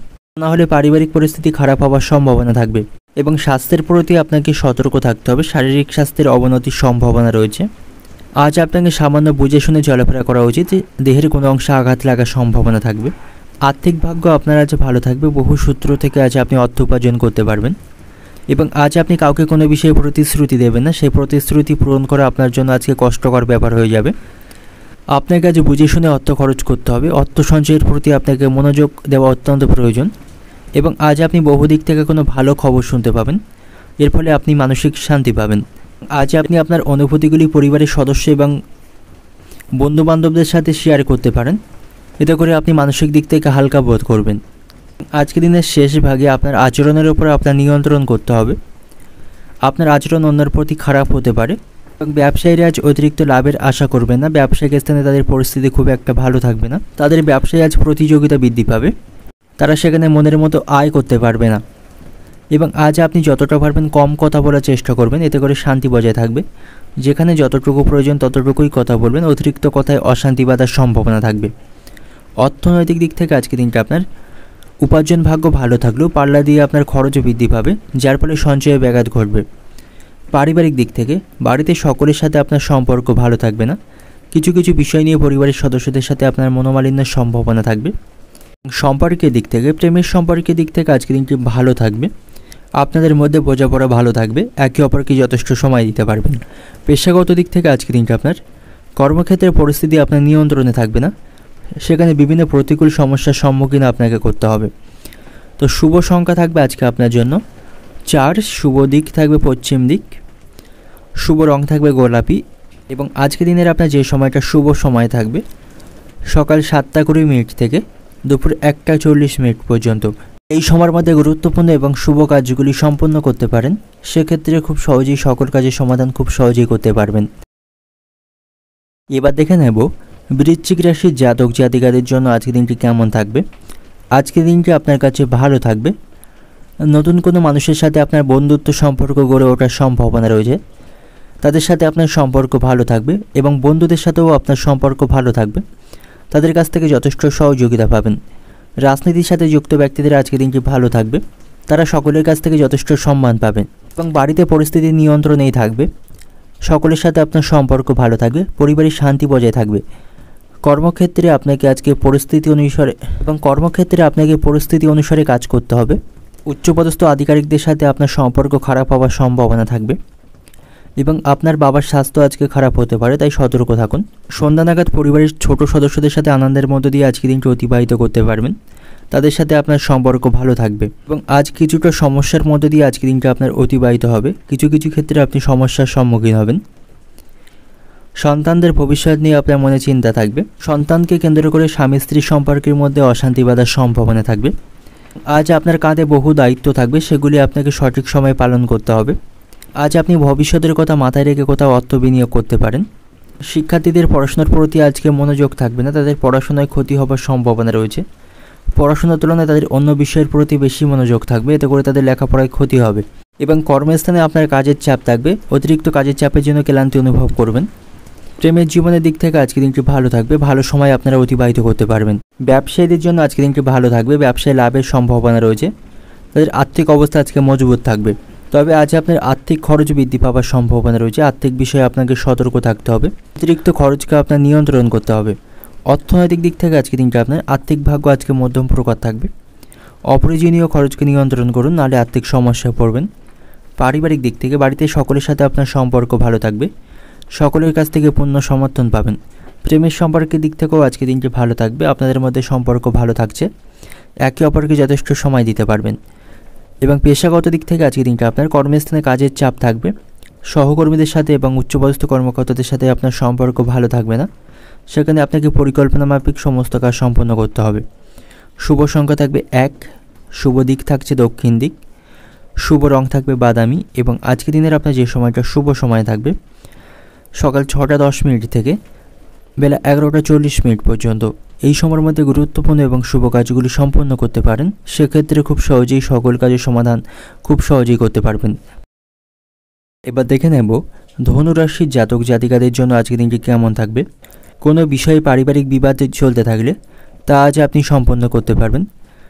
না হলে পারিবারিক পরিস্থিতি খারাপ হওয়ার সম্ভাবনা থাকবে। এবং স্বাস্থ্যের প্রতি আপনাকে সতর্ক থাকতে হবে, শারীরিক স্বাস্থ্যের অবনতির সম্ভাবনা রয়েছে। আজ আপনাকে সামান্য বুঝে শুনে চলাফেরা করা উচিত, দেহের কোনো অংশে আঘাত লাগার সম্ভাবনা থাকবে। আর্থিক ভাগ্য আপনার আজ ভালো থাকবে। বহু সূত্র থেকে আজ আপনি অর্থ উপার্জন করতে পারবেন। এবং আজ আপনি কাউকে কোনো বিষয়ে প্রতিশ্রুতি দেবেন না, সেই প্রতিশ্রুতি পূরণ করা আপনার জন্য আজকে কষ্টকর ব্যাপার হয়ে যাবে। আপনাকে আজ বুঝে শুনে অর্থ খরচ করতে হবে। অর্থ সঞ্চয়ের প্রতি আপনাকে মনোযোগ দেওয়া অত্যন্ত প্রয়োজন। এবং আজ আপনি বহু দিক থেকে কোনো ভালো খবর শুনতে পাবেন, এর ফলে আপনি মানসিক শান্তি পাবেন। আজ আপনি আপনার অনুভূতিগুলি পরিবারের সদস্য এবং বন্ধুবান্ধবদের সাথে শেয়ার করতে পারেন, এতে করে আপনি মানসিক দিক থেকে হালকা বোধ করবেন। আজকে দিনের শেষ ভাগে আপনার আচরণের উপর আপনার নিয়ন্ত্রণ করতে হবে। আপনার আচরণ অন্যের প্রতি খারাপ হতে পারে। এবং ব্যবসায়ীরা আজ অতিরিক্ত লাভের আশা করবেন না। ব্যবসায়িক স্থানে তাদের পরিস্থিতি খুব একটা ভালো থাকবে না। তাদের ব্যবসায় আজ প্রতিযোগিতা বৃদ্ধি পাবে, তারা সেখানে মনের মতো আয় করতে পারবে না। এবং আজ আপনি যতটা পারবেন কম কথা বলার চেষ্টা করবেন, এতে করে শান্তি বজায় থাকবে। যেখানে যতটুকু প্রয়োজন ততটুকুই কথা বলবেন, অতিরিক্ত কথায় অশান্তি বাঁধার সম্ভাবনা থাকবে। অর্থনৈতিক দিক থেকে আজকে দিনটা আপনার উপার্জন ভাগ্য ভালো থাকলেও পাল্লা দিয়ে আপনার খরচও বৃদ্ধি পাবে, যার ফলে সঞ্চয়ে ব্যাঘাত ঘটবে। পারিবারিক দিক থেকে বাড়িতে সকলের সাথে আপনার সম্পর্ক ভালো থাকবে না। কিছু কিছু বিষয় নিয়ে পরিবারের সদস্যদের সাথে আপনার মনোমালিন্যের সম্ভাবনা থাকবে। সম্পর্কের দিক থেকে, প্রেমের সম্পর্কের দিক থেকে আজকে দিনটি ভালো থাকবে। আপনাদের মধ্যে বোঝাপড়া ভালো থাকবে, একে অপরকে যথেষ্ট সময় দিতে পারবেন। পেশাগত দিক থেকে আজকে দিনটি আপনার কর্মক্ষেত্রের পরিস্থিতি আপনার নিয়ন্ত্রণে থাকবে না, সেখানে বিভিন্ন প্রতিকূল সমস্যার সম্মুখীন আপনাকে করতে হবে। তো শুভ সংখ্যা থাকবে আজকে আপনার জন্য 4, শুভ দিক থাকবে পশ্চিম দিক, শুভ রং থাকবে গোলাপি। এবং আজকে দিনের আপনার যে সময়টা শুভ সময় থাকবে সকাল 7টা 20 মিনিট থেকে দুপুর 1টা 40 মিনিট পর্যন্ত। এই সময়ের মধ্যে গুরুত্বপূর্ণ এবং শুভ কাজগুলি সম্পন্ন করতে পারেন। সেক্ষেত্রে খুব সহজেই সকল কাজের সমাধান খুব সহজেই করতে পারবেন। এবার দেখে নেব বৃশ্চিক রাশির জাতক জাতিকাদের জন্য আজকের দিনটি কেমন থাকবে। আজকের দিনটি আপনার কাছে ভালো থাকবে। নতুন কোনো মানুষের সাথে আপনার বন্ধুত্ব সম্পর্ক গড়ে ওঠার সম্ভাবনা রয়েছে। তাদের সাথে আপনার সম্পর্ক ভালো থাকবে এবং বন্ধুদের সাথেও আপনার সম্পর্ক ভালো থাকবে। তাদের কাছ থেকে যথেষ্ট সহযোগিতা পাবেন। রাজনীতির সাথে যুক্ত ব্যক্তিদের আজকের দিনটি ভালো থাকবে। তারা সকলের কাছ থেকে যথেষ্ট সম্মান পাবেন এবং বাড়িতে পরিস্থিতি নিয়ন্ত্রণেই থাকবে। সকলের সাথে আপনার সম্পর্ক ভালো থাকবে, পরিবারের শান্তি বজায় থাকবে। কর্মক্ষেত্রে আপনাকে পরিস্থিতি অনুসারে কাজ করতে হবে। উচ্চপদস্থ আধিকারিকদের সাথে আপনার সম্পর্ক খারাপ হওয়ার সম্ভাবনা থাকবে এবং আপনার বাবার স্বাস্থ্য আজকে খারাপ হতে পারে, তাই সতর্ক থাকুন। সন্ধ্যা নাগাদ পরিবারের ছোট সদস্যদের সাথে আনন্দের মধ্য দিয়ে আজকে দিনটি অতিবাহিত করতে পারবেন। তাদের সাথে আপনার সম্পর্ক ভালো থাকবে এবং আজ কিছুটা সমস্যার মধ্য দিয়ে আজকে দিনটা আপনার অতিবাহিত হবে। কিছু কিছু ক্ষেত্রে আপনি সমস্যার সম্মুখীন হবেন। সন্তানদের ভবিষ্যৎ নিয়ে আপনার মনে চিন্তা থাকবে। সন্তানকে কেন্দ্র করে স্বামী স্ত্রীর সম্পর্কের মধ্যে অশান্তি বাঁধার সম্ভাবনা থাকবে। আজ আপনার কাঁধে বহু দায়িত্ব থাকবে, সেগুলি আপনাকে সঠিক সময়ে পালন করতে হবে। আজ আপনি ভবিষ্যতের কথা মাথায় রেখে কোথাও অর্থ বিনিয়োগ করতে পারেন। শিক্ষার্থীদের পড়াশোনার প্রতি আজকে মনোযোগ থাকবে না, তাদের পড়াশোনায় ক্ষতি হবার সম্ভাবনা রয়েছে। পড়াশোনার তুলনায় তাদের অন্য বিষয়ের প্রতি বেশি মনোযোগ থাকবে, এতে করে তাদের লেখাপড়ায় ক্ষতি হবে। এবং কর্মস্থানে আপনার কাজের চাপ থাকবে, অতিরিক্ত কাজের চাপের জন্য ক্লান্তি অনুভব করবেন। প্রেমের জীবনের দিক থেকে আজকের দিনটি ভালো থাকবে, ভালো সময় আপনারা অতিবাহিত করতে পারবেন। ব্যবসায়ীদের জন্য আজকের দিনটি ভালো থাকবে, ব্যবসায় লাভের সম্ভাবনা রয়েছে। তাদের আর্থিক অবস্থা আজকে মজবুত থাকবে। তবে আজ আপনার আর্থিক খরচ বৃদ্ধি পাওয়ার সম্ভাবনা রয়েছে। আর্থিক বিষয়ে আপনাকে সতর্ক থাকতে হবে, অতিরিক্ত খরচকে আপনার নিয়ন্ত্রণ করতে হবে। অর্থনৈতিক দিক থেকে আজকে দিনটা আপনার আর্থিক ভাগ্য আজকে মধ্যম প্রকার থাকবে। অপ্রয়োজনীয় খরচকে নিয়ন্ত্রণ করুন, নাহলে আর্থিক সমস্যায় পড়বেন। পারিবারিক দিক থেকে বাড়িতে সকলের সাথে আপনার সম্পর্ক ভালো থাকবে, সকলের কাছ থেকে পূর্ণ সমর্থন পাবেন। প্রেমের সম্পর্কের দিক থেকেও আজকে দিনটি ভালো থাকবে, আপনাদের মধ্যে সম্পর্ক ভালো থাকছে, একে অপরকে যথেষ্ট সময় দিতে পারবেন। এবং পেশাগত দিক থেকে আজকে দিনটা আপনার কর্মস্থানে কাজের চাপ থাকবে, সহকর্মীদের সাথে এবং উচ্চপদস্থ কর্মকর্তাদের সাথে আপনার সম্পর্ক ভালো থাকবে না, সেখানে আপনাকে পরিকল্পনা মাফিক সমস্ত কাজ সম্পন্ন করতে হবে। শুভ সংখ্যা থাকবে 1, শুভ দিক থাকছে দক্ষিণ দিক, শুভ রং থাকবে বাদামি। এবং আজকের দিনের আপনার যে সময়টা শুভ সময় থাকবে সকাল 6:10 থেকে বেলা 11:40 পর্যন্ত। এই সময়ের মধ্যে গুরুত্বপূর্ণ এবং শুভ কাজগুলি সম্পন্ন করতে পারেন, সেক্ষেত্রে খুব সহজেই সকল কাজের সমাধান খুব সহজেই করতে পারবেন। এবার দেখে নেব ধনু রাশির জাতক জাতিকাদের জন্য আজকের দিনটি কেমন থাকবে। কোনো বিষয়ে পারিবারিক বিবাদ চলতে থাকলে তা আজ আপনি সম্পন্ন করতে পারবেন।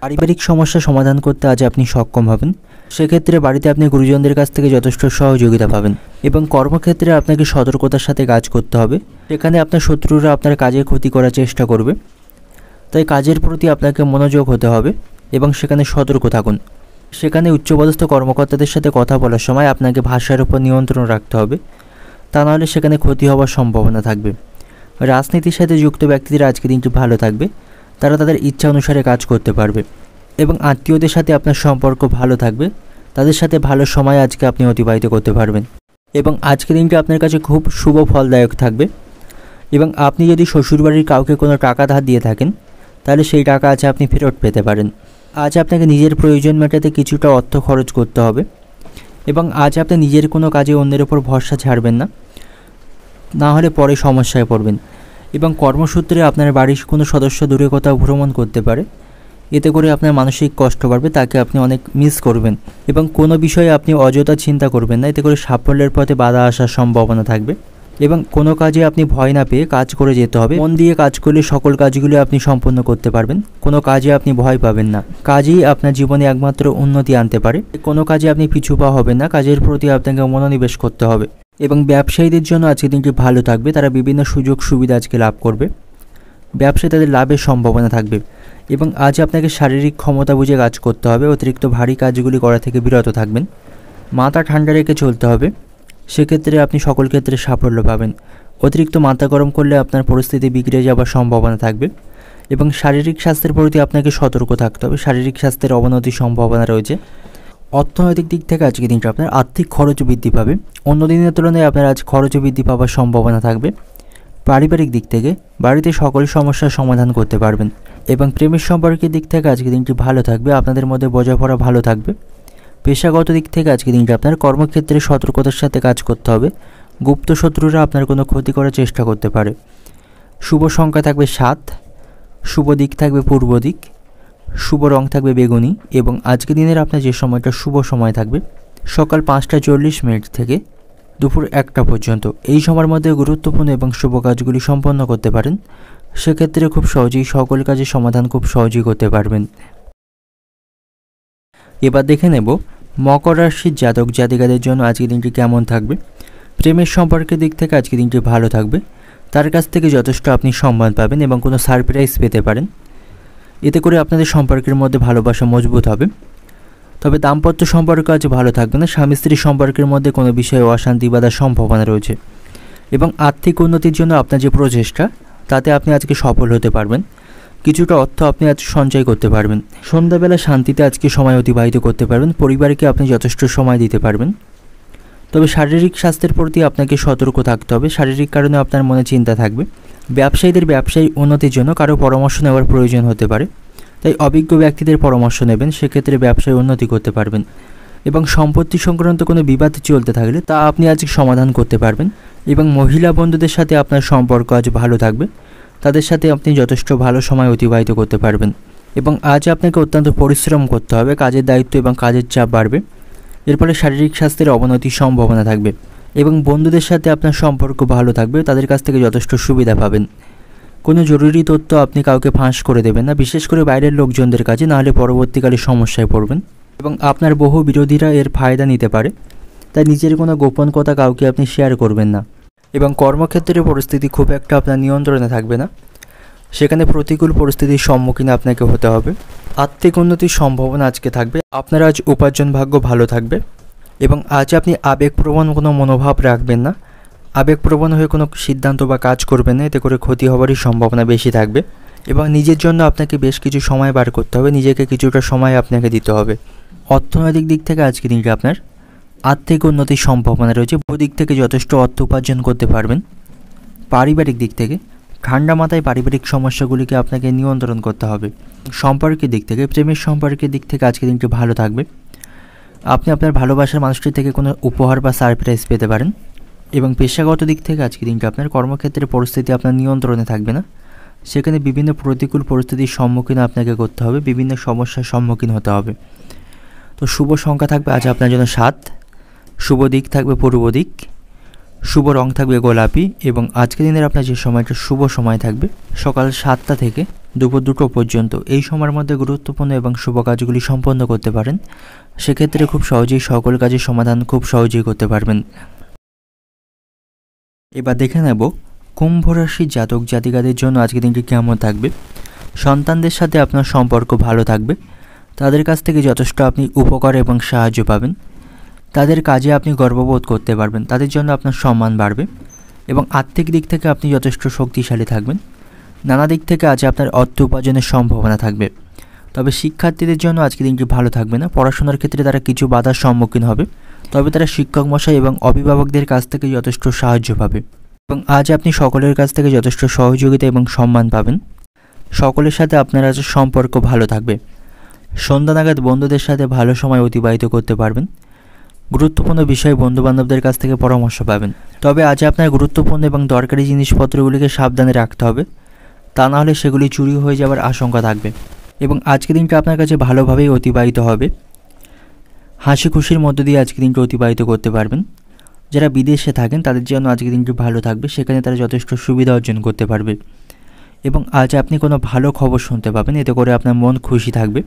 পারিবারিক সমস্যা সমাধান করতে আজ আপনি সক্ষম হবেন, সেক্ষেত্রে বাড়িতে আপনি গুরুজনদের কাছ থেকে যথেষ্ট সহযোগিতা পাবেন। এবং কর্মক্ষেত্রে আপনাকে সতর্কতার সাথে কাজ করতে হবে, সেখানে আপনার শত্রুরা আপনার কাজে ক্ষতি করার চেষ্টা করবে, তাই কাজের প্রতি আপনাকে মনোযোগ হতে হবে এবং সেখানে সতর্ক থাকুন। সেখানে উচ্চপদস্থ কর্মকর্তাদের সাথে কথা বলার সময় আপনাকে ভাষার উপর নিয়ন্ত্রণ রাখতে হবে, তা নাহলে সেখানে ক্ষতি হওয়ার সম্ভাবনা থাকবে। রাজনীতির সাথে যুক্ত ব্যক্তিদের আজকে দিনটি ভালো থাকবে, তারা তাদের ইচ্ছা অনুসারে কাজ করতে পারবে। এবং আত্মীয়দের সাথে আপনার সম্পর্ক ভালো থাকবে, তাদের সাথে ভালো সময় আজকে আপনি অতিবাহিত করতে পারবেন। এবং আজকের দিনটি আপনার কাছে খুব শুভ ফলদায়ক থাকবে। এবং আপনি যদি শ্বশুরবাড়ির কাউকে কোনো টাকা ধার দিয়ে থাকেন, তাহলে সেই টাকা আজ আপনি ফেরত পেতে পারেন। আজ আপনাকে নিজের প্রয়োজন মেটাতে কিছুটা অর্থ খরচ করতে হবে। এবং আজ আপনি নিজের কোনো কাজে অন্যের ওপর ভরসা ছাড়বেন না, না হলে পরে সমস্যায় পড়বেন। এবং কর্মসূত্রে আপনার বাড়ির কোনো সদস্য দূরে কোথাও ভ্রমণ করতে পারে, এতে করে আপনার মানসিক কষ্ট বাড়বে, তাকে আপনি অনেক মিস করবেন। এবং কোনো বিষয়ে আপনি অযথা চিন্তা করবেন না, এতে করে সাফল্যের পথে বাধা আসার সম্ভাবনা থাকবে। এবং কোনো কাজে আপনি ভয় না পেয়ে কাজ করে যেতে হবে, মন দিয়ে কাজ করলে সকল কাজগুলি আপনি সম্পন্ন করতে পারবেন। কোনো কাজে আপনি ভয় পাবেন না, কাজই আপনার জীবনে একমাত্র উন্নতি আনতে পারে। কোনো কাজে আপনি পিছু পা হবেন না, কাজের প্রতি আপনাকে মনোনিবেশ করতে হবে। এবং ব্যবসায়ীদের জন্য আজকের দিনটি ভালো থাকবে, তারা বিভিন্ন সুযোগ সুবিধা আজকে লাভ করবে, ব্যবসায় তাদের লাভের সম্ভাবনা থাকবে। এবং আজ আপনাকে শারীরিক ক্ষমতা বুঝে কাজ করতে হবে, অতিরিক্ত ভারী কাজগুলি করা থেকে বিরত থাকবেন, মাথা ঠান্ডা রেখে চলতে হবে, সেক্ষেত্রে আপনি সকল ক্ষেত্রে সাফল্য পাবেন। অতিরিক্ত মাথা গরম করলে আপনার পরিস্থিতি বিগড়ে যাওয়ার সম্ভাবনা থাকবে। এবং শারীরিক স্বাস্থ্যের প্রতি আপনাকে সতর্ক থাকতে হবে, শারীরিক স্বাস্থ্যের অবনতির সম্ভাবনা রয়েছে। অর্থনৈতিক দিক থেকে আজকে দিনটা আপনার আর্থিক খরচ বৃদ্ধি পাবে, অন্য দিনের তুলনায় আপনার আজ খরচ বৃদ্ধি পাওয়ার সম্ভাবনা থাকবে। পারিবারিক দিক থেকে বাড়িতে সকল সমস্যার সমাধান করতে পারবেন। এবং প্রেমের সম্পর্কের দিক থেকে আজকে দিনটি ভালো থাকবে, আপনাদের মধ্যে বোঝাপড়া ভালো থাকবে। পেশাগত দিক থেকে আজকে দিনটা আপনার কর্মক্ষেত্রে সতর্কতার সাথে কাজ করতে হবে, গুপ্ত শত্রুরা আপনার কোনো ক্ষতি করার চেষ্টা করতে পারে। শুভ সংখ্যা থাকবে 7, শুভ দিক থাকবে পূর্ব দিক, শুভ রং থাকবে বেগুনি। এবং আজকে দিনের আপনার যে সময়টা শুভ সময় থাকবে সকাল 5:40 থেকে দুপুর 1টা পর্যন্ত। এই সময়ের মধ্যে গুরুত্বপূর্ণ এবং শুভ কাজগুলি সম্পন্ন করতে পারেন, সেক্ষেত্রে খুব সহজেই সকল কাজের সমাধান খুব সহজেই করতে পারবেন। এবার দেখে নেব মকর রাশির জাতক জাতিকাদের জন্য আজকের দিনটি কেমন থাকবে। প্রেমের সম্পর্কের দিক থেকে আজকের দিনটি ভালো থাকবে, তার কাছ থেকে যথেষ্ট আপনি সম্মান পাবেন এবং কোনো সারপ্রাইজ পেতে পারেন, এতে করে আপনাদের সম্পর্কের মধ্যে ভালোবাসা মজবুত হবে। তবে দাম্পত্য সম্পর্ক আজ ভালো থাকবে না, স্বামী স্ত্রীর সম্পর্কের মধ্যে কোনো বিষয়ে অশান্তি বাঁধার সম্ভাবনা রয়েছে। এবং আর্থিক উন্নতির জন্য আপনার যে প্রচেষ্টা তাতে আপনি আজকে সফল হতে পারবেন, কিছুটা অর্থ আপনি আজ সঞ্চয় করতে পারবেন। সন্ধ্যাবেলা শান্তিতে আজকে সময় অতিবাহিত করতে পারবেন, পরিবারকে আপনি যথেষ্ট সময় দিতে পারবেন। তবে শারীরিক স্বাস্থ্যের প্রতি আপনাকে সতর্ক থাকতে হবে, শারীরিক কারণে আপনার মনে চিন্তা থাকবে। ব্যবসায়ীদের ব্যবসায়ী উন্নতির জন্য কারো পরামর্শ নেওয়ার প্রয়োজন হতে পারে, তাই অভিজ্ঞ ব্যক্তিদের পরামর্শ নেবেন, সেক্ষেত্রে ব্যবসায় উন্নতি করতে পারবেন। এবং সম্পত্তি সংক্রান্ত কোনো বিবাদ চলতে থাকলে তা আপনি আজকে সমাধান করতে পারবেন। এবং মহিলা বন্ধুদের সাথে আপনার সম্পর্ক আজ ভালো থাকবে, তাদের সাথে আপনি যথেষ্ট ভালো সময় অতিবাহিত করতে পারবেন। এবং আজ আপনাকে অত্যন্ত পরিশ্রম করতে হবে, কাজের দায়িত্ব এবং কাজের চাপ বাড়বে। এর ফলে শারীরিক স্বাস্থ্যের অবনতির সম্ভাবনা থাকবে এবং বন্ধুদের সাথে আপনার সম্পর্ক ভালো থাকবে, তাদের কাছ থেকে যথেষ্ট সুবিধা পাবেন। কোনো জরুরি তথ্য আপনি কাউকে ফাঁস করে দেবেন না, বিশেষ করে বাইরের লোকজনদের কাছে, নাহলে পরবর্তীকালে সমস্যায় পড়বেন এবং আপনার বহু বিরোধীরা এর ফায়দা নিতে পারে। তাই নিজের কোনো গোপন কথা কাউকে আপনি শেয়ার করবেন না। এবং কর্মক্ষেত্রের পরিস্থিতি খুব একটা আপনার নিয়ন্ত্রণে থাকবে না, সেখানে প্রতিকূল পরিস্থিতির সম্মুখীন আপনাকে হতে হবে। আর্থিক উন্নতির সম্ভাবনা আজকে থাকবে। আপনার আজ উপার্জন ভাগ্য ভালো থাকবে এবং আজ আপনি আবেগপ্রবণ কোনো মনোভাব রাখবেন না, আবেগপ্রবণ হয়ে কোনো সিদ্ধান্ত বা কাজ করবেন না, এতে করে ক্ষতি হওয়ারই সম্ভাবনা বেশি থাকবে। এবং নিজের জন্য আপনাকে বেশ কিছু সময় বার করতে হবে, নিজেকে কিছুটা সময় আপনাকে দিতে হবে। অর্থনৈতিক দিক থেকে আজকে দিনটা আপনার আর্থিক উন্নতির সম্ভাবনা রয়েছে, দিক থেকে যথেষ্ট অর্থ উপার্জন করতে পারবেন। পারিবারিক দিক থেকে ঠান্ডা মাথায় পারিবারিক সমস্যাগুলিকে আপনাকে নিয়ন্ত্রণ করতে হবে। সম্পর্কের দিক থেকে, প্রেমের সম্পর্কের দিক থেকে আজকে দিনটি ভালো থাকবে। আপনি আপনার ভালোবাসার মানুষটির থেকে কোনো উপহার বা সারপ্রাইজ পেতে পারেন। এবং পেশাগত দিক থেকে আজকে দিনটি আপনার কর্মক্ষেত্রের পরিস্থিতি আপনার নিয়ন্ত্রণে থাকবে না, সেখানে বিভিন্ন প্রতিকূল পরিস্থিতির সম্মুখীন আপনাকে করতে হবে, বিভিন্ন সমস্যার সম্মুখীন হতে হবে। তো শুভ সংখ্যা থাকবে আজ আপনার জন্য 7, শুভ দিক থাকবে পূর্ব দিক, শুভ রং থাকবে গোলাপি এবং আজকের দিনের আপনার যে সময়টা শুভ সময় থাকবে সকাল 7টা থেকে দুপুর 2টো পর্যন্ত। এই সময়ের মধ্যে গুরুত্বপূর্ণ এবং শুভ কাজগুলি সম্পন্ন করতে পারেন, সেক্ষেত্রে খুব সহজেই সকল কাজের সমাধান খুব সহজেই করতে পারবেন। এবার দেখে নেব কুম্ভ রাশির জাতক জাতিকাদের জন্য আজকের দিনটি কেমন থাকবে। সন্তানদের সাথে আপনার সম্পর্ক ভালো থাকবে, তাদের কাছ থেকে যথেষ্ট আপনি উপকার এবং সাহায্য পাবেন, তাদের কাজে আপনি গর্ববোধ করতে পারবেন, তাদের জন্য আপনার সম্মান বাড়বে এবং আর্থিক দিক থেকে আপনি যথেষ্ট শক্তিশালী থাকবেন। নানা দিক থেকে আজ আপনার অর্থ উপার্জনের সম্ভাবনা থাকবে। তবে শিক্ষার্থীদের জন্য আজকের দিনটি ভালো থাকবে না, পড়াশোনার ক্ষেত্রে তারা কিছু বাধার সম্মুখীন হবে, তবে তারা শিক্ষক মশাই এবং অভিভাবকদের কাছ থেকে যথেষ্ট সাহায্য পাবে এবং আজ আপনি সকলের কাছ থেকে যথেষ্ট সহযোগিতা এবং সম্মান পাবেন। সকলের সাথে আপনার আজ সম্পর্ক ভালো থাকবে। সন্ধ্যা নাগাদ বন্ধুদের সাথে ভালো সময় অতিবাহিত করতে পারবেন। গুরুত্বপূর্ণ বিষয়ে বন্ধুবান্ধবদের কাছ থেকে পরামর্শ পাবেন, তবে আজ আপনার গুরুত্বপূর্ণ এবং দরকারি জিনিসপত্রগুলিকে সাবধানে রাখতে হবে, তা না হলে সেগুলি চুরি হয়ে যাওয়ার আশঙ্কা থাকবে। এবং আজকের দিনটা আপনার কাছে ভালোভাবেই অতিবাহিত হবে, হাসি খুশির মধ্য দিয়ে আজকের দিনটি অতিবাহিত করতে পারবেন। যারা বিদেশে থাকেন তাদের জন্য আজকের দিনটি ভালো থাকবে, সেখানে তারা যথেষ্ট সুবিধা অর্জন করতে পারবে এবং আজ আপনি কোনো ভালো খবর শুনতে পাবেন, এতে করে আপনার মন খুশি থাকবে।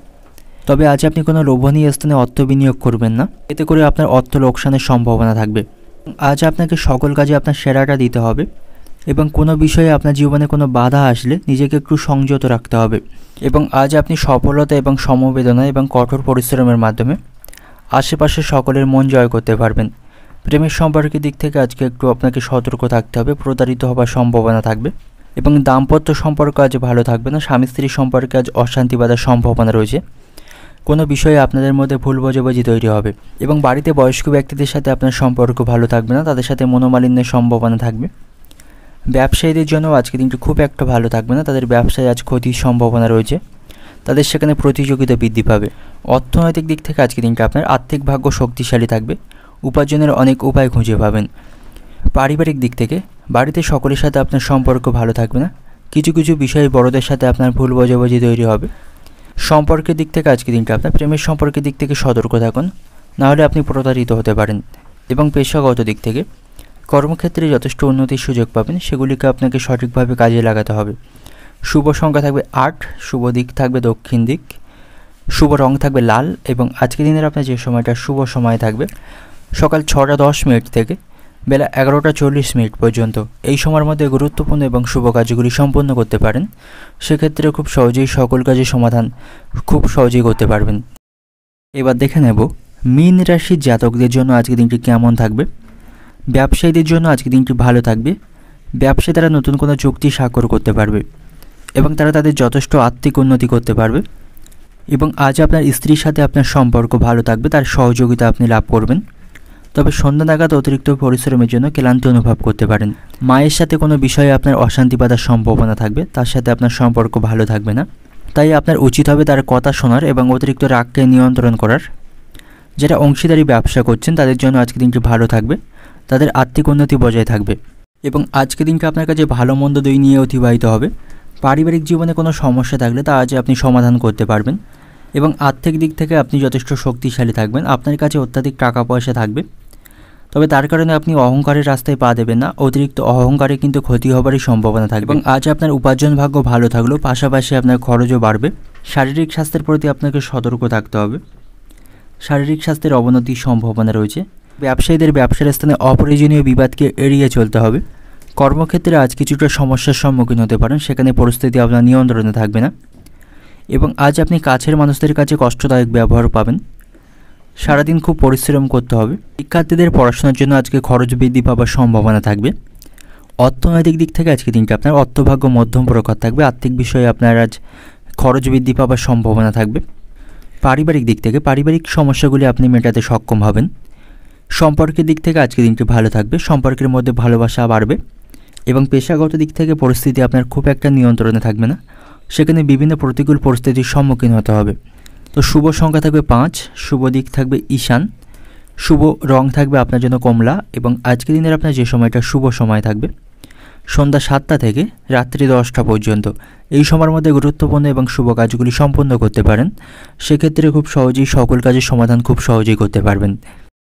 তবে আজ আপনি কোনো লোভনীয় স্থানে অর্থ বিনিয়োগ করবেন না, এতে করে আপনার অর্থ লোকসানের সম্ভাবনা থাকবে। আজ আপনাকে সকল কাজে আপনার সেরাটা দিতে হবে এবং কোনো বিষয়ে আপনার জীবনে কোনো বাধা আসলে নিজেকে একটু সংযত রাখতে হবে। এবং আজ আপনি সফলতা এবং সমবেদনা এবং কঠোর পরিশ্রমের মাধ্যমে আশেপাশের সকলের মন জয় করতে পারবেন। প্রেমের সম্পর্কের দিক থেকে আজকে একটু আপনাকে সতর্ক থাকতে হবে, প্রতারিত হওয়ার সম্ভাবনা থাকবে এবং দাম্পত্য সম্পর্ক আজ ভালো থাকবে না, স্বামী স্ত্রীর সম্পর্কে আজ অশান্তি বাঁধার সম্ভাবনা রয়েছে। কোনো বিষয়ে আপনাদের মধ্যে ভুল বোঝাবুঝি তৈরি হবে এবং বাড়িতে বয়স্ক ব্যক্তিদের সাথে আপনার সম্পর্ক ভালো থাকবে না, তাদের সাথে মনোমালিন্যের সম্ভাবনা থাকবে। ব্যবসায়ীদের জন্য আজকে দিনটি খুব একটা ভালো থাকবে না, তাদের ব্যবসায় আজ ক্ষতির সম্ভাবনা রয়েছে, তাদের সেখানে প্রতিযোগিতা বৃদ্ধি পাবে। অর্থনৈতিক দিক থেকে আজকে দিনটা আপনার আর্থিক ভাগ্য শক্তিশালী থাকবে, উপার্জনের অনেক উপায় খুঁজে পাবেন। পারিবারিক দিক থেকে বাড়িতে সকলের সাথে আপনার সম্পর্ক ভালো থাকবে না, কিছু কিছু বিষয়ে বড়দের সাথে আপনার ভুল বোঝাবুঝি তৈরি হবে। সম্পর্কের দিক থেকে আজকে দিনটা আপনার প্রেমের সম্পর্কের দিক থেকে সতর্ক থাকুন, নাহলে আপনি প্রতারিত হতে পারেন। এবং পেশাগত দিক থেকে কর্মক্ষেত্রে যথেষ্ট উন্নতির সুযোগ পাবেন, সেগুলিকে আপনাকে সঠিকভাবে কাজে লাগাতে হবে। শুভ সংখ্যা থাকবে 8, শুভ দিক থাকবে দক্ষিণ দিক, শুভ রং থাকবে লাল এবং আজকের দিনের আপনার যে সময়টা শুভ সময় থাকবে সকাল 6টা 10 থেকে বেলা 11টা 40 পর্যন্ত। এই সময়ের মধ্যে গুরুত্বপূর্ণ এবং শুভ কাজগুলি সম্পন্ন করতে পারেন, সেক্ষেত্রে খুব সহজেই সকল কাজের সমাধান খুব সহজেই করতে পারবেন। এবার দেখে নেব মীন রাশির জাতকদের জন্য আজকের দিনটি কেমন থাকবে। ব্যবসায়ীদের জন্য আজকের দিনটি ভালো থাকবে, ব্যবসায় তারা নতুন কোনো চুক্তি স্বাক্ষর করতে পারবে এবং তারা তাদের যথেষ্ট আর্থিক উন্নতি করতে পারবে। এবং আজ আপনার স্ত্রীর সাথে আপনার সম্পর্ক ভালো থাকবে, তার সহযোগিতা আপনি লাভ করবেন। তবে সন্ধ্যা নাগাদ অতিরিক্ত পরিশ্রমের জন্য ক্লান্তি অনুভব করতে পারেন। মায়ের সাথে কোনো বিষয়ে আপনার অশান্তি বাঁধার সম্ভাবনা থাকবে, তার সাথে আপনার সম্পর্ক ভালো থাকবে না, তাই আপনার উচিত হবে তার কথা শোনার এবং অতিরিক্ত রাগকে নিয়ন্ত্রণ করার। যারা অংশীদারি ব্যবসা করছেন তাদের জন্য আজকের দিনটি ভালো থাকবে, তাদের আর্থিক উন্নতি বজায় থাকবে এবং আজকের দিনটা আপনার কাছে ভালো মন্দ দুই নিয়ে অতিবাহিত হবে। পারিবারিক জীবনে কোনো সমস্যা থাকলে তা আজ আপনি সমাধান করতে পারবেন এবং আর্থিক দিক থেকে আপনি যথেষ্ট শক্তিশালী থাকবেন। আপনার কাছে অত্যাধিক টাকা পয়সা থাকবে, তবে তার কারণে আপনি অহংকারের রাস্তায় পা দেবেন না। অতিরিক্ত অহংকারে কিন্তু ক্ষতি হবারই সম্ভাবনা থাকবে। এবং আজ আপনার উপার্জন ভাগ্য ভালো থাকলেও পাশাপাশি আপনার খরচও বাড়বে। শারীরিক স্বাস্থ্যের প্রতি আপনাকে সতর্ক থাকতে হবে। শারীরিক স্বাস্থ্যের অবনতির সম্ভাবনা রয়েছে। ব্যবসায়ীদের ব্যবসার স্থানে অপ্রয়োজনীয় বিবাদকে এড়িয়ে চলতে হবে। কর্মক্ষেত্রে আজ কিছুটা সমস্যার সম্মুখীন হতে পারেন, সেখানে পরিস্থিতি আপনার নিয়ন্ত্রণে থাকবে না। এবং আজ আপনি কাছের মানুষদের কাছে কষ্টদায়ক ব্যবহার পাবেন। সারাদিন খুব পরিশ্রম করতে হবে। শিক্ষার্থীদের পড়াশোনার জন্য আজকে খরচ বৃদ্ধি পাওয়ার সম্ভাবনা থাকবে। অর্থনৈতিক দিক থেকে আজকে দিনটা আপনার অর্থভাগ্য মধ্যম প্রকার থাকবে। আর্থিক বিষয়ে আপনার আজ খরচ বৃদ্ধি পাওয়ার সম্ভাবনা থাকবে। পারিবারিক দিক থেকে পারিবারিক সমস্যাগুলি আপনি মেটাতে সক্ষম হবেন। সম্পর্কের দিক থেকে আজকে দিনটি ভালো থাকবে। সম্পর্কের মধ্যে ভালোবাসা বাড়বে। এবং পেশাগত দিক থেকে পরিস্থিতি আপনার খুব একটা নিয়ন্ত্রণে থাকবে না, সেখানে বিভিন্ন প্রতিকূল পরিস্থিতির সম্মুখীন হতে হবে। তো শুভ সংখ্যা থাকবে 5, শুভ দিক থাকবে ঈশান, শুভ রং থাকবে আপনার জন্য কমলা। এবং আজকের দিনের আপনার যে সময়টা শুভ সময় থাকবে সন্ধ্যা 7টা থেকে রাত্রি 10টা পর্যন্ত। এই সময়ের মধ্যে গুরুত্বপূর্ণ এবং শুভ কাজগুলি সম্পন্ন করতে পারেন। সেক্ষেত্রে খুব সহজেই সকল কাজের সমাধান খুব সহজেই করতে পারবেন।